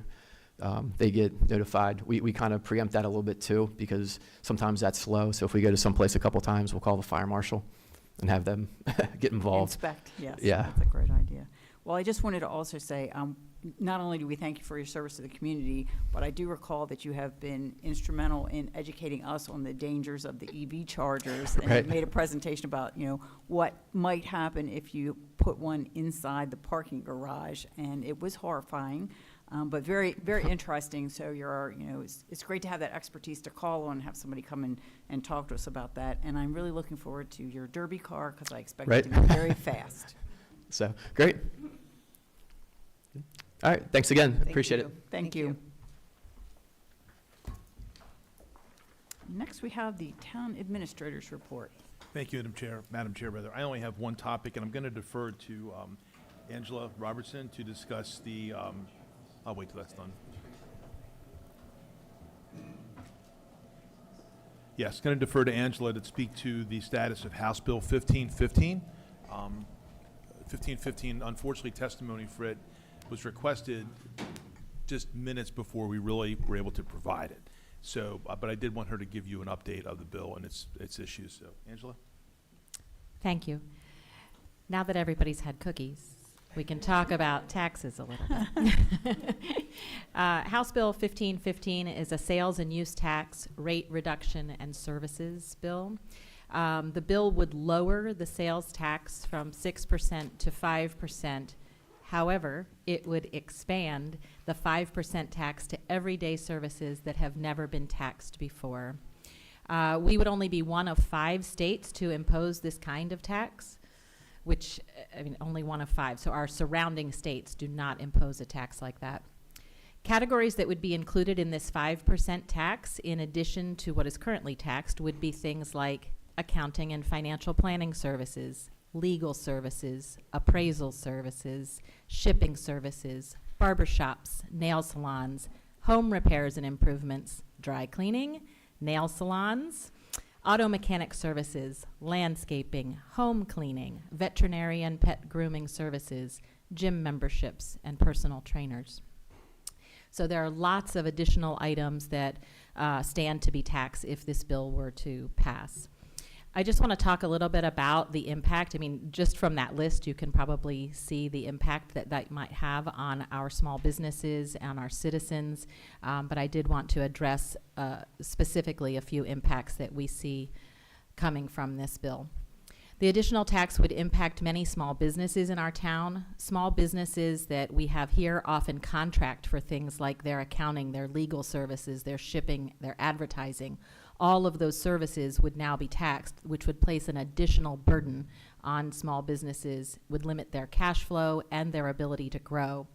they get notified. We kind of preempt that a little bit too, because sometimes that's slow. So if we go to someplace a couple times, we'll call the fire marshal and have them get involved. Inspect, yes. Yeah. That's a great idea. Well, I just wanted to also say, not only do we thank you for your service to the community, but I do recall that you have been instrumental in educating us on the dangers of the EV chargers. And Right. you made a presentation about, what might happen if you put one inside the parking garage, and it was horrifying. But very, very interesting. So it's great to have that expertise to call on, have somebody come in and talk to us about that. And I'm really looking forward to your derby car because I expect Right. it to be very fast. So, great. All right, thanks again. Thank Appreciate you. it. Thank you. Next, we have the town administrator's report. Thank you, Madam Chair, rather. I only have one topic, and I'm going to defer to Angela Robertson to discuss the, I'll wait till that's done. Yes, going to defer to Angela to speak to the status of House Bill 1515. 1515, unfortunately, testimony for it was requested just minutes before we really were able to provide it. So, but I did want her to give you an update of the bill and its issues. So, Angela? Thank you. Now that everybody's had cookies, we can talk about taxes a little bit. House Bill 1515 is a sales and use tax rate reduction and services bill. The bill would lower the sales tax from 6% to 5%. However, it would expand the 5% tax to everyday services that have never been taxed before. We would only be one of 5 states to impose this kind of tax, which, only one of 5. So our surrounding states do not impose a tax like that. Categories that would be included in this 5% tax, in addition to what is currently taxed, would be things like accounting and financial planning services, legal services, appraisal services, shipping services, barbershops, nail salons, home repairs and improvements, dry cleaning, nail salons, auto mechanic services, landscaping, home cleaning, veterinary and pet grooming services, gym memberships, and personal trainers. So there are lots of additional items that stand to be taxed if this bill were to pass. I just want to talk a little bit about the impact. Just from that list, you can probably see the impact that might have on our small businesses and our citizens. But I did want to address specifically a few impacts that we see coming from this bill. The additional tax would impact many small businesses in our town. Small businesses that we have here often contract for things like their accounting, their legal services, their shipping, their advertising. All of those services would now be taxed, which would place an additional burden on small businesses, would limit their cash flow and their ability to grow.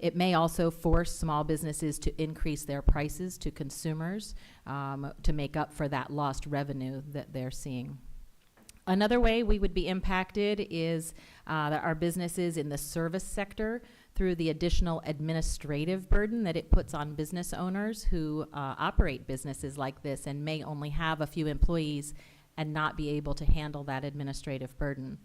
It may also force small businesses to increase their prices to consumers to make up for that lost revenue that they're seeing. Another way we would be impacted is that our businesses in the service sector, through the additional administrative burden that it puts on business owners who operate businesses like this and may only have a few employees and not be able to handle that administrative burden.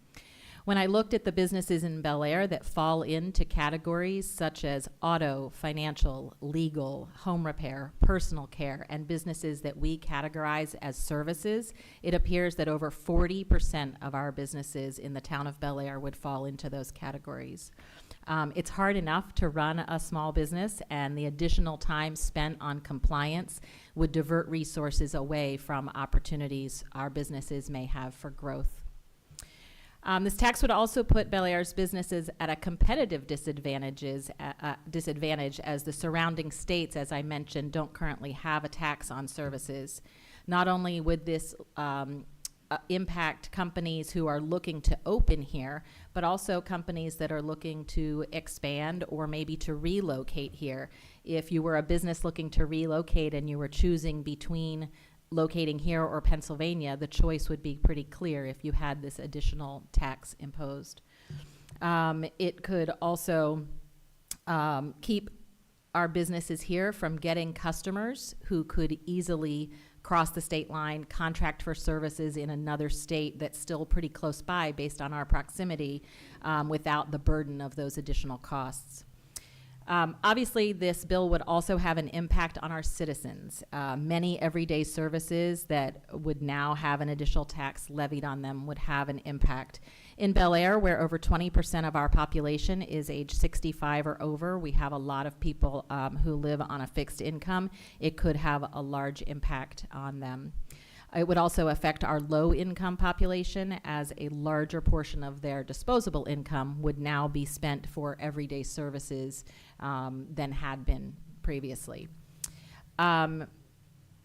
When I looked at the businesses in Bel Air that fall into categories such as auto, financial, legal, home repair, personal care, and businesses that we categorize as services, it appears that over 40% of our businesses in the town of Bel Air would fall into those categories. It's hard enough to run a small business, and the additional time spent on compliance would divert resources away from opportunities our businesses may have for growth. This tax would also put Bel Air's businesses at a competitive disadvantage as the surrounding states, as I mentioned, don't currently have a tax on services. Not only would this impact companies who are looking to open here, but also companies that are looking to expand or maybe to relocate here. If you were a business looking to relocate and you were choosing between locating here or Pennsylvania, the choice would be pretty clear if you had this additional tax imposed. It could also keep our businesses here from getting customers who could easily cross the state line, contract for services in another state that's still pretty close by based on our proximity, without the burden of those additional costs. Obviously, this bill would also have an impact on our citizens. Many everyday services that would now have an additional tax levied on them would have an impact. In Bel Air, where over 20% of our population is age 65 or over, we have a lot of people who live on a fixed income. It could have a large impact on them. It would also affect our low-income population, as a larger portion of their disposable income would now be spent for everyday services than had been previously.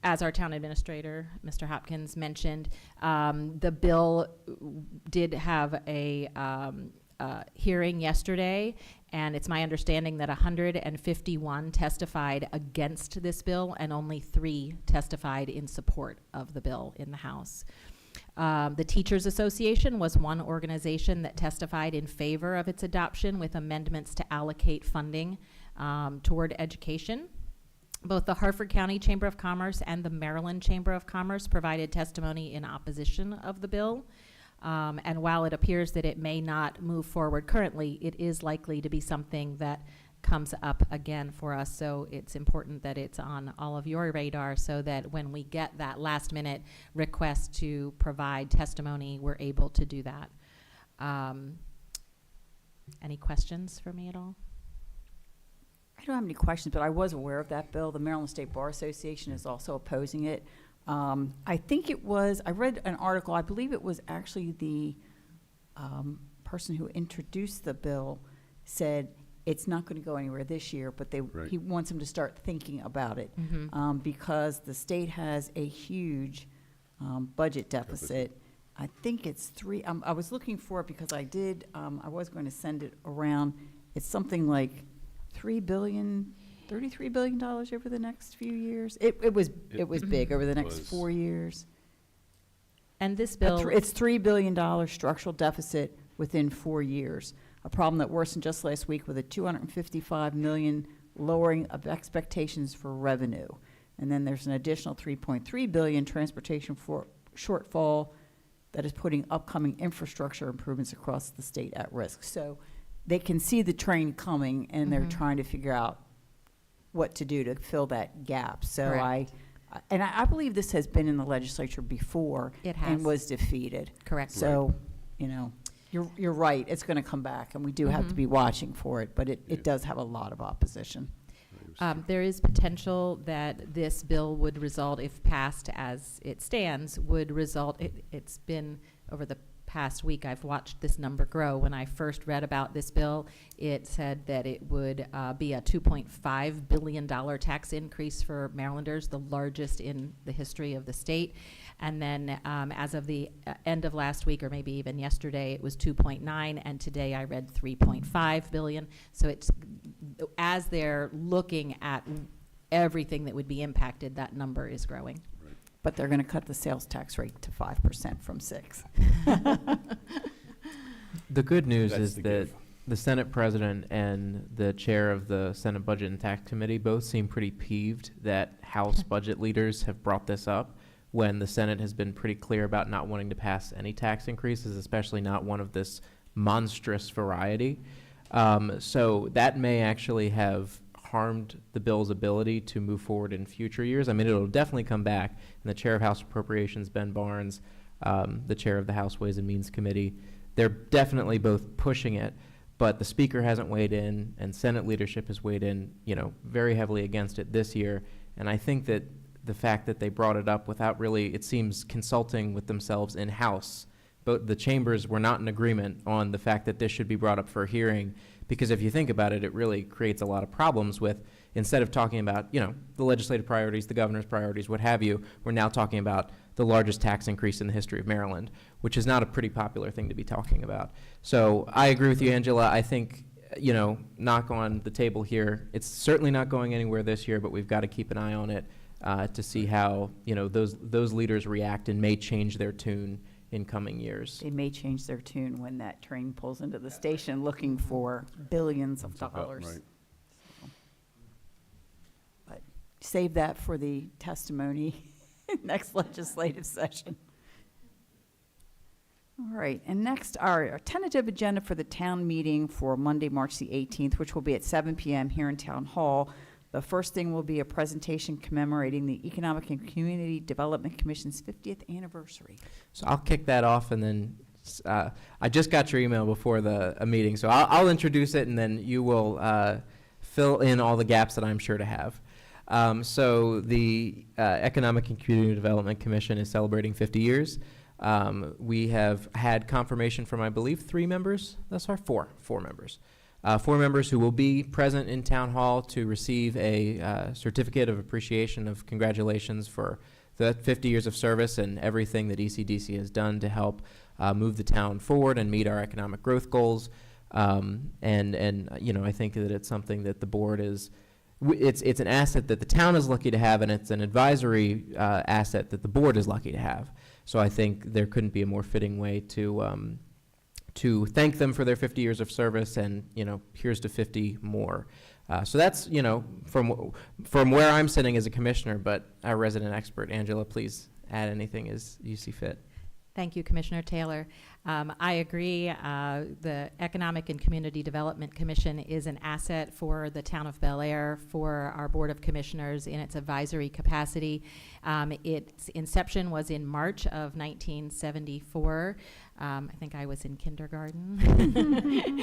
As our town administrator, Mr. Hopkins, mentioned, the bill did have a hearing yesterday, and it's my understanding that 151 testified against this bill and only 3 testified in support of the bill in the House. The Teachers Association was one organization that testified in favor of its adoption, with amendments to allocate funding toward education. Both the Harford County Chamber of Commerce and the Maryland Chamber of Commerce provided testimony in opposition of the bill. And while it appears that it may not move forward currently, it is likely to be something that comes up again for us. So it's important that it's on all of your radar, so that when we get that last minute request to provide testimony, we're able to do that. Any questions for me at all? I don't have any questions, but I was aware of that bill. The Maryland State Bar Association is also opposing it. I think it was, I read an article, I believe it was actually the person who introduced the bill said it's not going to go anywhere this year, but he wants them to start thinking about it because the state has a huge budget deficit. I think it's 3, I was looking for it because I was going to send it around. It's something like $33 billion over the next few years. It was big over the next 4 years. And this bill, It's $3 billion structural deficit within 4 years. A problem that worsened just last week with a $255 million lowering of expectations for revenue. And then there's an additional $3.3 billion transportation shortfall that is putting upcoming infrastructure improvements across the state at risk. So they can see the train coming, and they're trying to figure out what to do to fill that gap. So Correct. I believe this has been in the legislature before. It has. And was defeated. Correct. So, you're right, it's going to come back, and we do have to be watching for it, but it does have a lot of opposition. there is potential that this bill would result, if passed as it stands, would result, it's been over the past week, I've watched this number grow. When I first read about this bill, it said that it would be a $2.5 billion tax increase for Marylanders, the largest in the history of the state. And then as of the end of last week, or maybe even yesterday, it was 2.9, and today I read 3.5 billion. So it's, as they're looking at everything that would be impacted, that number is growing. But they're going to cut the sales tax rate to 5% from 6%. The good news That's is the that give. the Senate President and the chair of the Senate Budget and Tax Committee both seem pretty peeved that House budget leaders have brought this up when the Senate has been pretty clear about not wanting to pass any tax increases, especially not one of this monstrous variety. So that may actually have harmed the bill's ability to move forward in future years. I mean, it'll definitely come back. And the chair of House Appropriations, Ben Barnes, the chair of the House Ways and Means Committee, they're definitely both pushing it, but the speaker hasn't weighed in, and Senate leadership has weighed in, very heavily against it this year. And I think that the fact that they brought it up without really, it seems, consulting with themselves in-house, but the chambers were not in agreement on the fact that this should be brought up for a hearing, because if you think about it, it really creates a lot of problems with, instead of talking about, the legislative priorities, the governor's priorities, what have you, we're now talking about the largest tax increase in the history of Maryland, which is not a pretty popular thing to be talking about. So I agree with you, Angela. I think, knock on the table here. It's certainly not going anywhere this year, but we've got to keep an eye on it to see how, those leaders react and may change their tune in coming years. They may change their tune when that train pulls into the station looking for billions of dollars. Right. But save that for the testimony next legislative session. All right, and next, our tentative agenda for the town meeting for Monday, March the 18th, which will be at 7 p.m. here in Town Hall. The first thing will be a presentation commemorating the Economic and Community Development Commission's 50th anniversary. So I'll kick that off, and then I just got your email before a meeting, so I'll introduce it, and then you will fill in all the gaps that I'm sure to have. So the Economic and Community Development Commission is celebrating 50 years. We have had confirmation from, I believe, 3 members thus far. Four members. 4 members who will be present in Town Hall to receive a certificate of appreciation of congratulations for the 50 years of service and everything that ECDC has done to help move the town forward and meet our economic growth goals. And you know, I think that it's something that the board is, it's an asset that the town is lucky to have, and it's an advisory asset that the board is lucky to have. So I think there couldn't be a more fitting way to thank them for their 50 years of service, and, you know, here's to 50 more. So that's, you know, from where I'm sitting as a commissioner, but our resident expert, Angela, please add anything as you see fit. Thank you, Commissioner Taylor. I agree. The Economic and Community Development Commission is an asset for the town of Bel Air, for our Board of Commissioners in its advisory capacity. Its inception was in March of 1974. I think I was in kindergarten.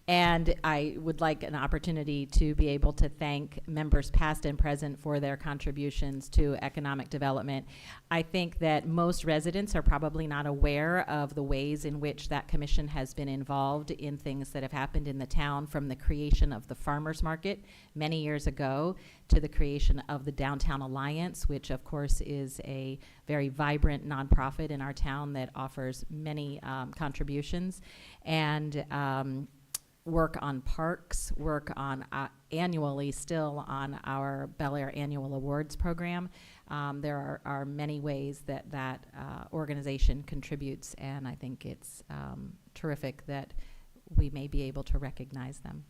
And I would like an opportunity to be able to thank members past and present for their contributions to economic development. I think that most residents are probably not aware of the ways in which that commission has been involved in things that have happened in the town, from the creation of the farmers market many years ago to the creation of the Downtown Alliance, which of course is a very vibrant nonprofit in our town that offers many contributions, and work on parks, work on annually still on our Bel Air Annual Awards program. There are many ways that that organization contributes, and I think it's terrific that we may be able to recognize them.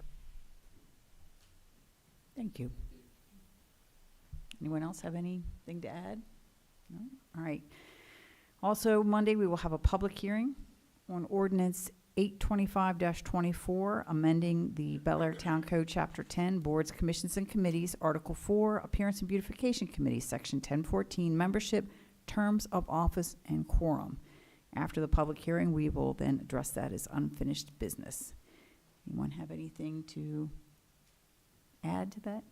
Thank you. Anyone else have anything to add? No? All right. Also, Monday, we will have a public hearing on ordinance 825-24, amending the Bel Air Town Code, Chapter 10, Boards, Commissions, and Committees, Article 4, Appearance and Beautification Committee, Section 1014, Membership, Terms of Office, and Quorum. After the public hearing, we will then address that as unfinished business. Anyone have anything to add to that?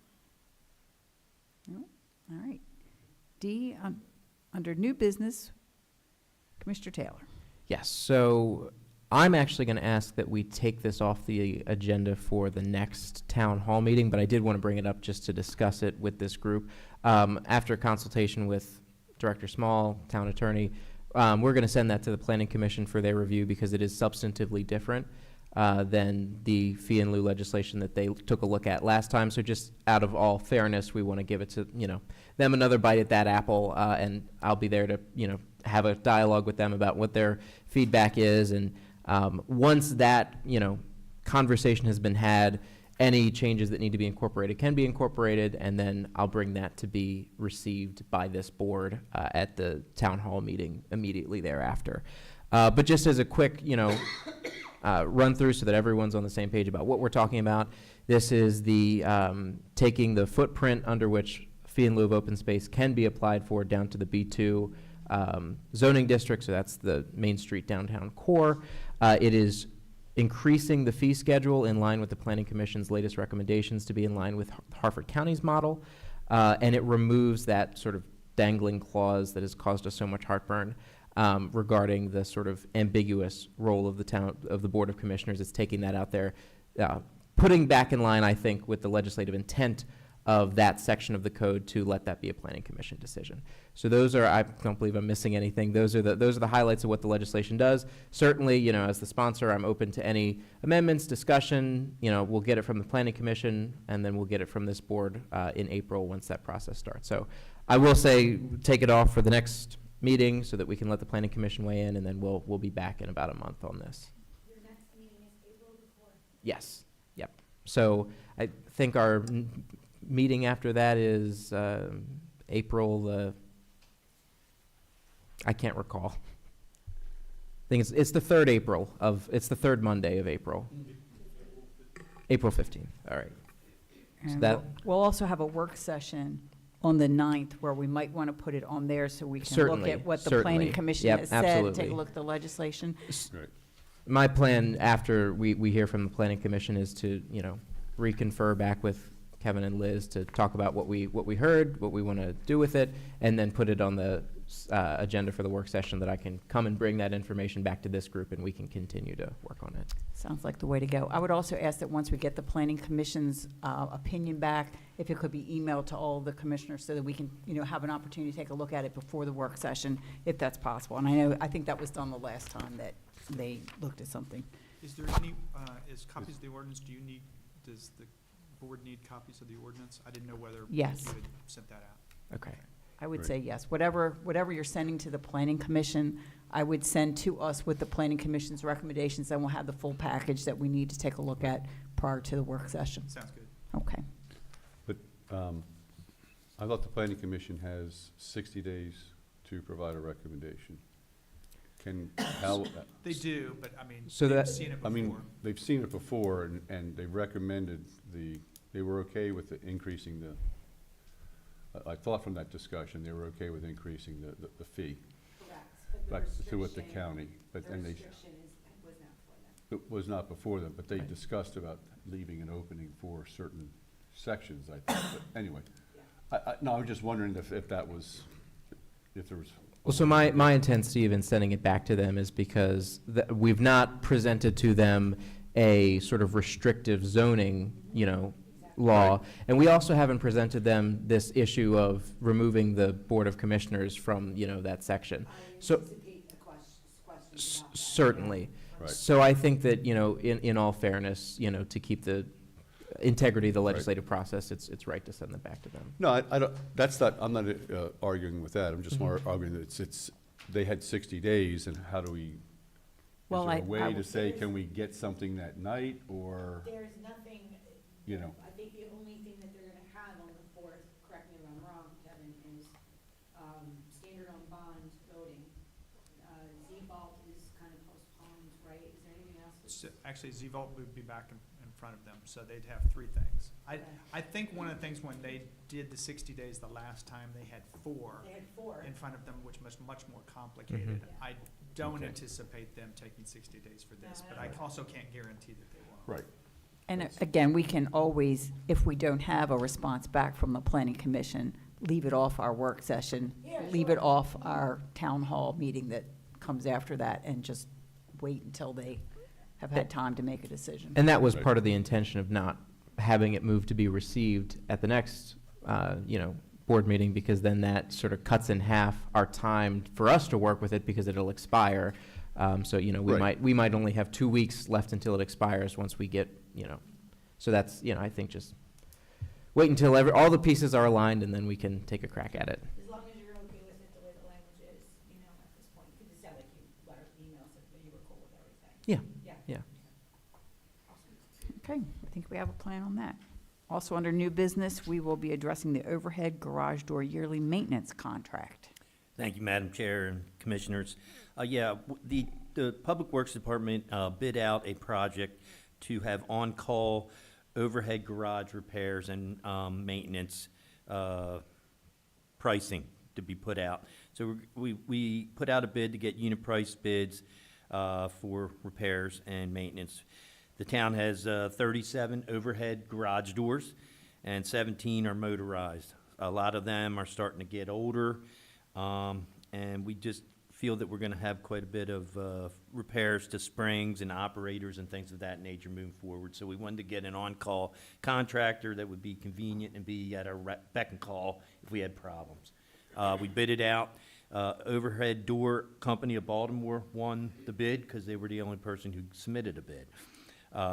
No? All right. D, under new business, Commissioner Taylor. Yes, so I'm actually going to ask that we take this off the agenda for the next town hall meeting, but I did want to bring it up just to discuss it with this group. After consultation with Director Small, town attorney, we're going to send that to the Planning Commission for their review, because it is substantively different than the fee in lieu legislation that they took a look at last time. So just out of all fairness, we want to give it to, you know, them another bite at that apple, and I'll be there to, you know, have a dialogue with them about what their feedback is. And once that, you know, conversation has been had, any changes that need to be incorporated can be incorporated, and then I'll bring that to be received by this board at the town hall meeting immediately thereafter. But just as a quick, you know, run through so that everyone's on the same page about what we're talking about, this is the taking the footprint under which fee in lieu of open space can be applied for down to the B2 zoning district, so that's the Main Street downtown core. It is increasing the fee schedule in line with the Planning Commission's latest recommendations to be in line with Harford County's model, and it removes that sort of dangling clause that has caused us so much heartburn regarding the sort of ambiguous role of the Board of Commissioners. It's taking that out there, putting back in line, I think, with the legislative intent of that section of the code to let that be a Planning Commission decision. So those are, I don't believe I'm missing anything. Those are the highlights of what the legislation does. Certainly, you know, as the sponsor, I'm open to any amendments, discussion. You know, we'll get it from the Planning Commission, and then we'll get it from this board in April once that process starts. So I will say, take it off for the next meeting so that we can let the Planning Commission weigh in, and then we'll be back in about a month on this. Your next meeting is April the 4th. Yes. Yep. So I think our meeting after that is April the, I can't recall. I think it's the third it's the third Monday of April. April 15th. All right. And So that we'll also have a work session on the 9th, where we might want to put it on there so we can look Certainly, at what the certainly. planning commission Yep, has said, take absolutely. a look at the legislation. Right. My plan after we hear from the planning commission is to, reconfer back with Kevin and Liz to talk about what we heard, what we want to do with it, and then put it on the agenda for the work session, that I can come and bring that information back to this group and we can continue to work on it. Sounds like the way to go. I would also ask that once we get the planning commission's opinion back, if it could be emailed to all the commissioners so that we can, have an opportunity to take a look at it before the work session, if that's possible. And I think that was done the last time that they looked at something. Is there any, is copies of the ordinance, does the board need copies of the ordinance? I didn't know whether Yes. you had sent that out. Okay. I would Right. say yes. Whatever you're sending to the planning commission, I would send to us with the planning commission's recommendations, and we'll have the full package that we need to take a look at prior to the work session. Sounds good. Okay. But I thought the planning commission has 60 days to provide a recommendation. They do, but I mean, So they've that- seen it I before. mean, they've seen it before, and they recommended they were okay with increasing I thought from that discussion, they were okay with increasing the fee. Back to with the county, but then they. It was not before them, but they discussed about leaving an opening for certain sections, I think, but anyway. No, I was just wondering if that was, if there was. Well, so my intent, Steve, in sending it back to them is because we've not presented to them a sort of restrictive zoning, law. Right. And we also haven't presented them this issue of removing the Board of Commissioners from, that section. So, certainly. Right. So I think that, in all fairness, to keep the integrity of the legislative process, it's right to send them back to them. No, I don't, I'm not arguing with that, I'm just more arguing that they had 60 days, and how do we, Well, is there I a way to would- say, can we get something that night, or, There's nothing, I think the only thing that they're gonna have on the 4th, correct me if I'm wrong, Kevin, is, standard on bond voting. Z-Vault is kind of postponed, right? Is there anything else? Actually, Z-Vault would be back in front of them, so they'd have 3 things. I think one of the things when they did the 60 days the last time, they had 4. They had 4. In front of them, which was much more complicated. I don't Okay. anticipate them taking 60 days for this, but I also can't guarantee that they will. right. And again, we can always, if we don't have a response back from the planning commission, leave it off our work session, leave it off our town hall meeting that comes after that, and just wait until they have had time to make a decision. And that was Right. part of the intention of not having it move to be received at the next, board meeting, because then that sort of cuts in half our time for us to work with it, because it'll expire. So, Right. we might only have 2 weeks left until it expires once we get, so that's, I think just wait until all the pieces are aligned, and then we can take a crack at it. As long as you're okay with it, the way the language is, at this point, because it sounded like emails that you were cool with everything. Yeah. Yeah. Yeah. Okay, I think we have a plan on that. Also, under new business, we will be addressing the overhead garage door yearly maintenance contract. Thank you, Madam Chair and Commissioners. The Public Works Department bid out a project to have on-call overhead garage repairs and maintenance pricing to be put out. So we put out a bid to get unit price bids for repairs and maintenance. The town has 37 overhead garage doors, and 17 are motorized. A lot of them are starting to get older, and we just feel that we're going to have quite a bit of repairs to springs and operators and things of that nature moving forward. So we wanted to get an on-call contractor that would be convenient and be at our beck and call if we had problems. We bid it out. Overhead Door Company of Baltimore won the bid because they were the only person who submitted a bid.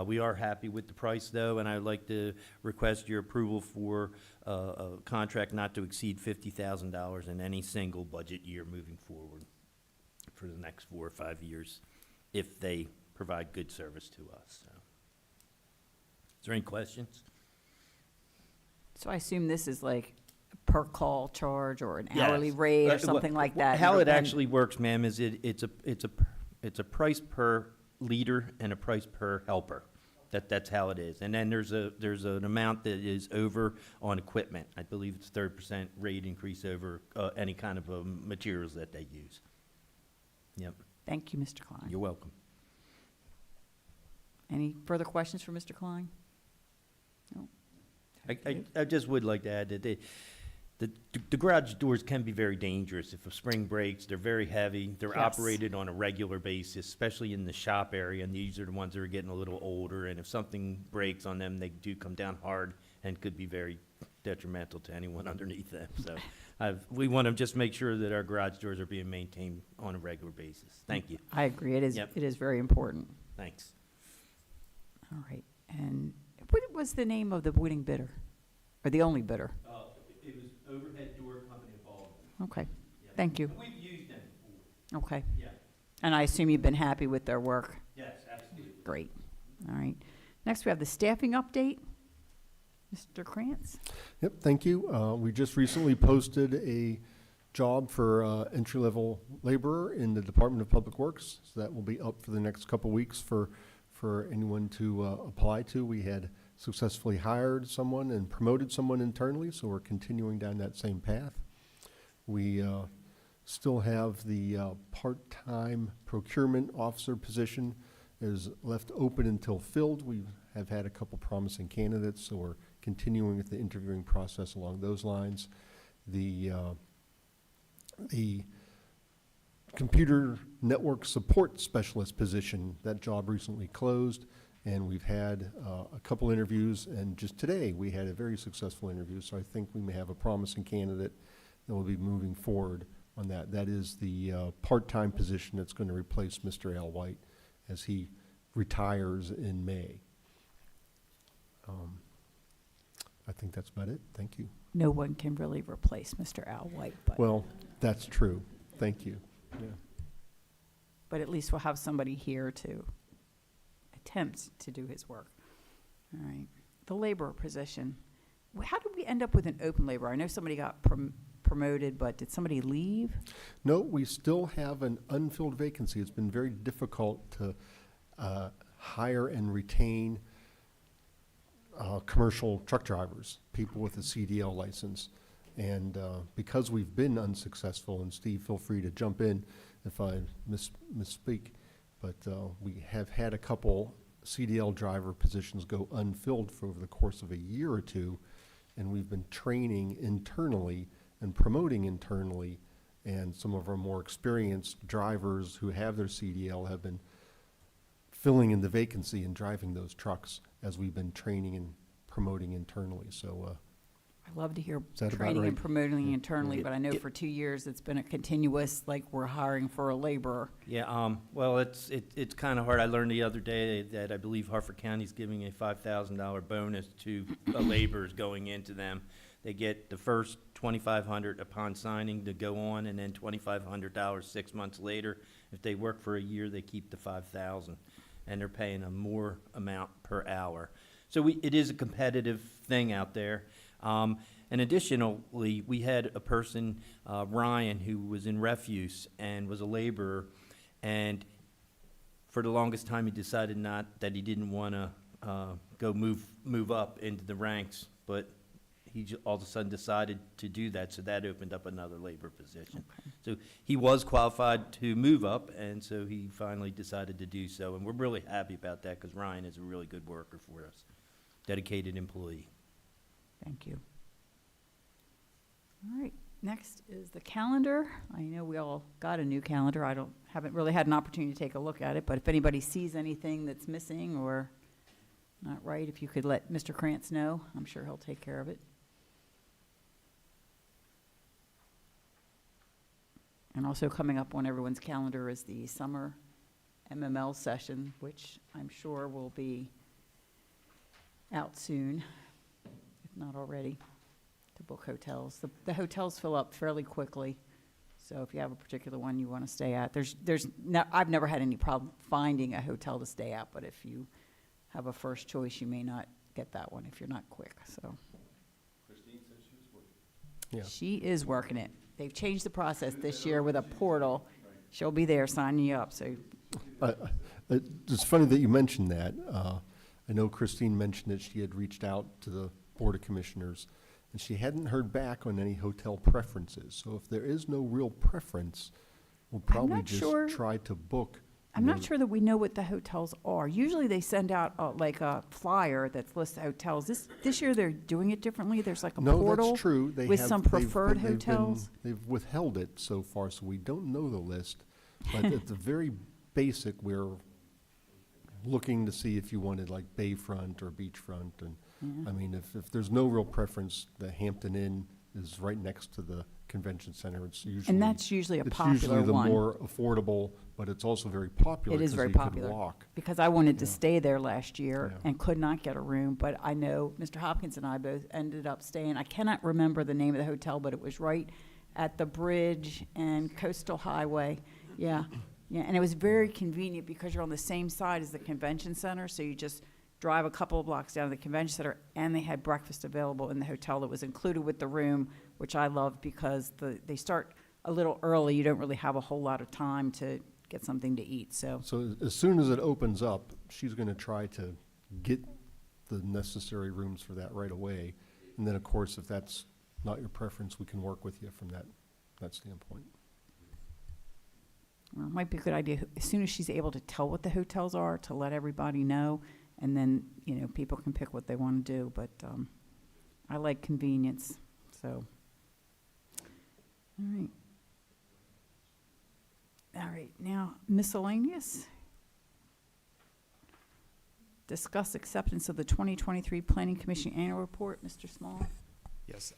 We are happy with the price, though, and I'd like to request your approval for a contract not to exceed $50,000 in any single budget year moving forward for the next 4 or 5 years, if they provide good service to us. So. Is there any questions? So I assume this is like a per call charge or an hourly Yes. rate or Well, something like that? How it And- actually works, ma'am, is it's a price per liter and a price per helper. That's how it is. And then there's an amount that is over on equipment. I believe it's 30% rate increase over any kind of materials that they use. Yep. Thank you, Mr. Klein. You're welcome. Any further questions for Mr. Klein? No? I just would like to add that the garage doors can be very dangerous. If a spring breaks, they're very heavy. They're Yes. operated on a regular basis, especially in the shop area, and these are the ones that are getting a little older, and if something breaks on them, they do come down hard and could be very detrimental to anyone underneath them. So we want to just make sure that our garage doors are being maintained on a regular basis. Thank you. I agree. It is, Yep. it is very important. Thanks. All right. And what was the name of the winning bidder? Or the only bidder? It was Overhead Door Company of Baldwin. Okay. Thank you. We've used them before. Okay. Yeah. And I assume you've been happy with their work? Yes, absolutely. Great. All right. Next, we have the staffing update. Mr. Krantz? Yep, thank you. We just recently posted a job for entry-level laborer in the Department of Public Works. So that will be up for the next couple weeks for anyone to apply to. We had successfully hired someone and promoted someone internally, so we're continuing down that same path. We still have the part-time procurement officer position is left open until filled. We have had a couple promising candidates, so we're continuing with the interviewing process along those lines. The computer network support specialist position, that job recently closed, and we've had a couple interviews, and just today we had a very successful interview, so I think we may have a promising candidate that will be moving forward on that. That is the part-time position that's going to replace Mr. Al White as he retires in May. I think that's about it. Thank you. No one can really replace Mr. Al White, but. Well, that's true. Thank you. Yeah. But at least we'll have somebody here to attempt to do his work. All right. The laborer position. How did we end up with an open laborer? I know somebody got promoted, but did somebody leave? No, we still have an unfilled vacancy. It's been very difficult to hire and retain commercial truck drivers, people with a CDL license. And because we've been unsuccessful, and Steve, feel free to jump in if I misspeak, but we have had a couple CDL driver positions go unfilled for over the course of a year or two, and we've been training internally and promoting internally, and some of our more experienced drivers who have their CDL have been filling in the vacancy and driving those trucks as we've been training and promoting internally. So I love to hear that about training and right? promoting internally, but I know for 2 years it's been a continuous, like we're hiring for a laborer. Yeah, well, it's kind of hard. I learned the other day that I believe Hartford County's giving a $5,000 bonus to laborers going into them. They get the first $2,500 upon signing to go on, and then $2,500 6 months later. If they work for a year, they keep the $5,000, and they're paying a more amount per hour. So it is a competitive thing out there. And additionally, we had a person, Ryan, who was in refuse and was a laborer, and for the longest time he decided that he didn't want to go move up into the ranks, but he all of a sudden decided to do that, so that opened up another labor position. Okay. So he was qualified to move up, and so he finally decided to do so, and we're really happy about that because Ryan is a really good worker for us, dedicated employee. Thank you. All right, next is the calendar. I know we all got a new calendar. Haven't really had an opportunity to take a look at it, but if anybody sees anything that's missing or not right, if you could let Mr. Krantz know, I'm sure he'll take care of it. And also coming up on everyone's calendar is the summer MML session, which I'm sure will be out soon, if not already, to book hotels. The hotels fill up fairly quickly, so if you have a particular one you want to stay at, I've never had any problem finding a hotel to stay at, but if you have a first choice, you may not get that one if you're not quick, so. Christine says she was working. Yeah. She is working it. They've changed the process this year with a portal. She'll be there signing you up, so. It's funny that you mentioned that. I know Christine mentioned that she had reached out to the Board of Commissioners, and she hadn't heard back on any hotel preferences. So if there is no real preference, we'll probably not just sure. try to book. I'm not sure that we know what the hotels are. Usually they send out like a flyer that lists the hotels. This year they're doing it differently. There's like a No, portal that's true. They with have- some they've- preferred they've been- hotels. They've withheld it so far, so we don't know the list. But at the very basic, we're looking to see if you wanted like bayfront or beachfront. And, Yeah. I mean, if there's no real preference, the Hampton Inn is right next to the convention center. It's usually. And that's usually a It's popular usually the one. more affordable, but it's also very popular. It is 'cause very you could popular. walk. Because I wanted to Yeah. stay there last year Yeah. and could not get a room, but I know Mr. Hopkins and I both ended up staying. I cannot remember the name of the hotel, but it was right at the bridge and Coastal Highway. Yeah, yeah, and it was very convenient because you're on the same side as the convention center, so you just drive a couple of blocks down to the convention center, and they had breakfast available in the hotel that was included with the room, which I love because they start a little early. You don't really have a whole lot of time to get something to eat, so. So as soon as it opens up, she's going to try to get the necessary rooms for that right away. And then, of course, if that's not your preference, we can work with you from that standpoint. Well, it might be a good idea, as soon as she's able to tell what the hotels are, to let everybody know, and then, people can pick what they want to do, but I like convenience, so. All right. All right, now miscellaneous. Discuss acceptance of the 2023 Planning Commission Annual Report. Mr. Small? Yes.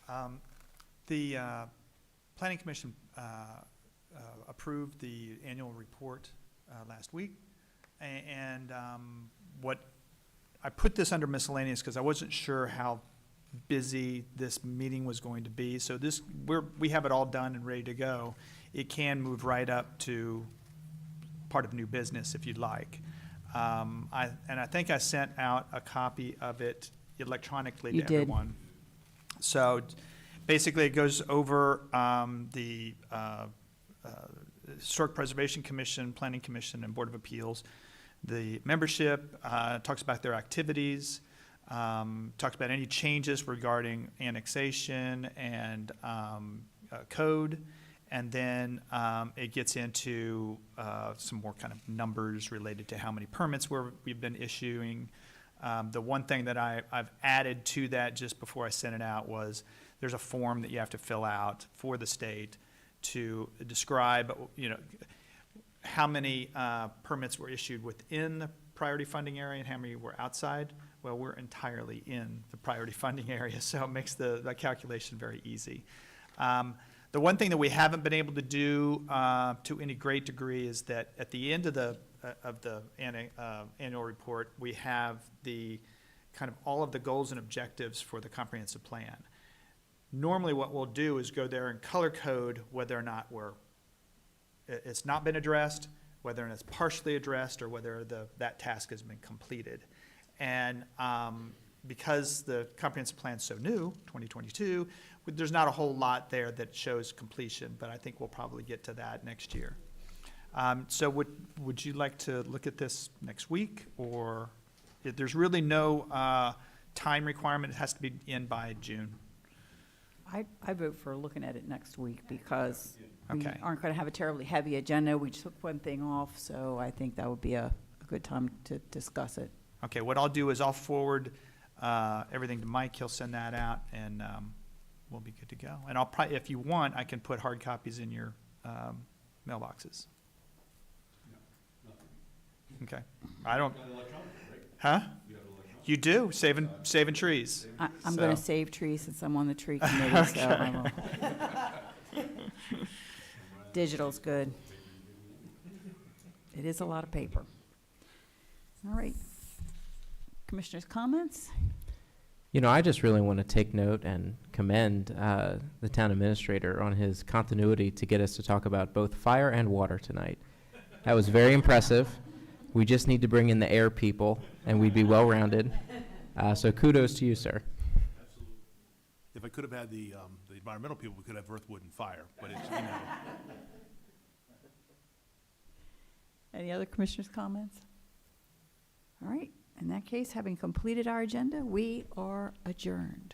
The Planning Commission approved the annual report last week. And what, I put this under miscellaneous because I wasn't sure how busy this meeting was going to be. So we have it all done and ready to go. It can move right up to part of new business if you'd like. I think I sent out a copy of it electronically You to did. everyone. So basically, it goes over the Historic Preservation Commission, Planning Commission, and Board of Appeals. The membership talks about their activities, talks about any changes regarding annexation and code. And then it gets into some more kind of numbers related to how many permits we've been issuing. The one thing that I've added to that just before I sent it out was there's a form that you have to fill out for the state to describe, how many permits were issued within the priority funding area and how many were outside. Well, we're entirely in the priority funding area, so it makes the calculation very easy. The one thing that we haven't been able to do to any great degree is that at the end of the annual report, we have the kind of all of the goals and objectives for the comprehensive plan. Normally what we'll do is go there and color code whether or not it's not been addressed, whether it's partially addressed, or whether that task has been completed. And because the comprehensive plan is so new, 2022, there's not a whole lot there that shows completion, but I think we'll probably get to that next year. So would you like to look at this next week, or there's really no time requirement? It has to be in by June. I vote for looking at it next week because we Okay. aren't going to have a terribly heavy agenda. We took one thing off, so I think that would be a good time to discuss it. Okay, what I'll do is I'll forward everything to Mike. He'll send that out, and we'll be good to go. And I'll probably, if you want, I can put hard copies in your mailboxes. Okay. I don't. Huh? You do, saving trees. I'm going to So- save trees since I'm on the tree committee, so I will. Digital's good. It is a lot of paper. All right. Commissioners' comments? I just really want to take note and commend the town administrator on his continuity to get us to talk about both fire and water tonight. That was very impressive. We just need to bring in the air people, and we'd be well-rounded. So kudos to you, sir. If I could have had the environmental people, we could have earth, wood, and fire, but it's, Any other commissioners' comments? All right. In that case, having completed our agenda, we are adjourned.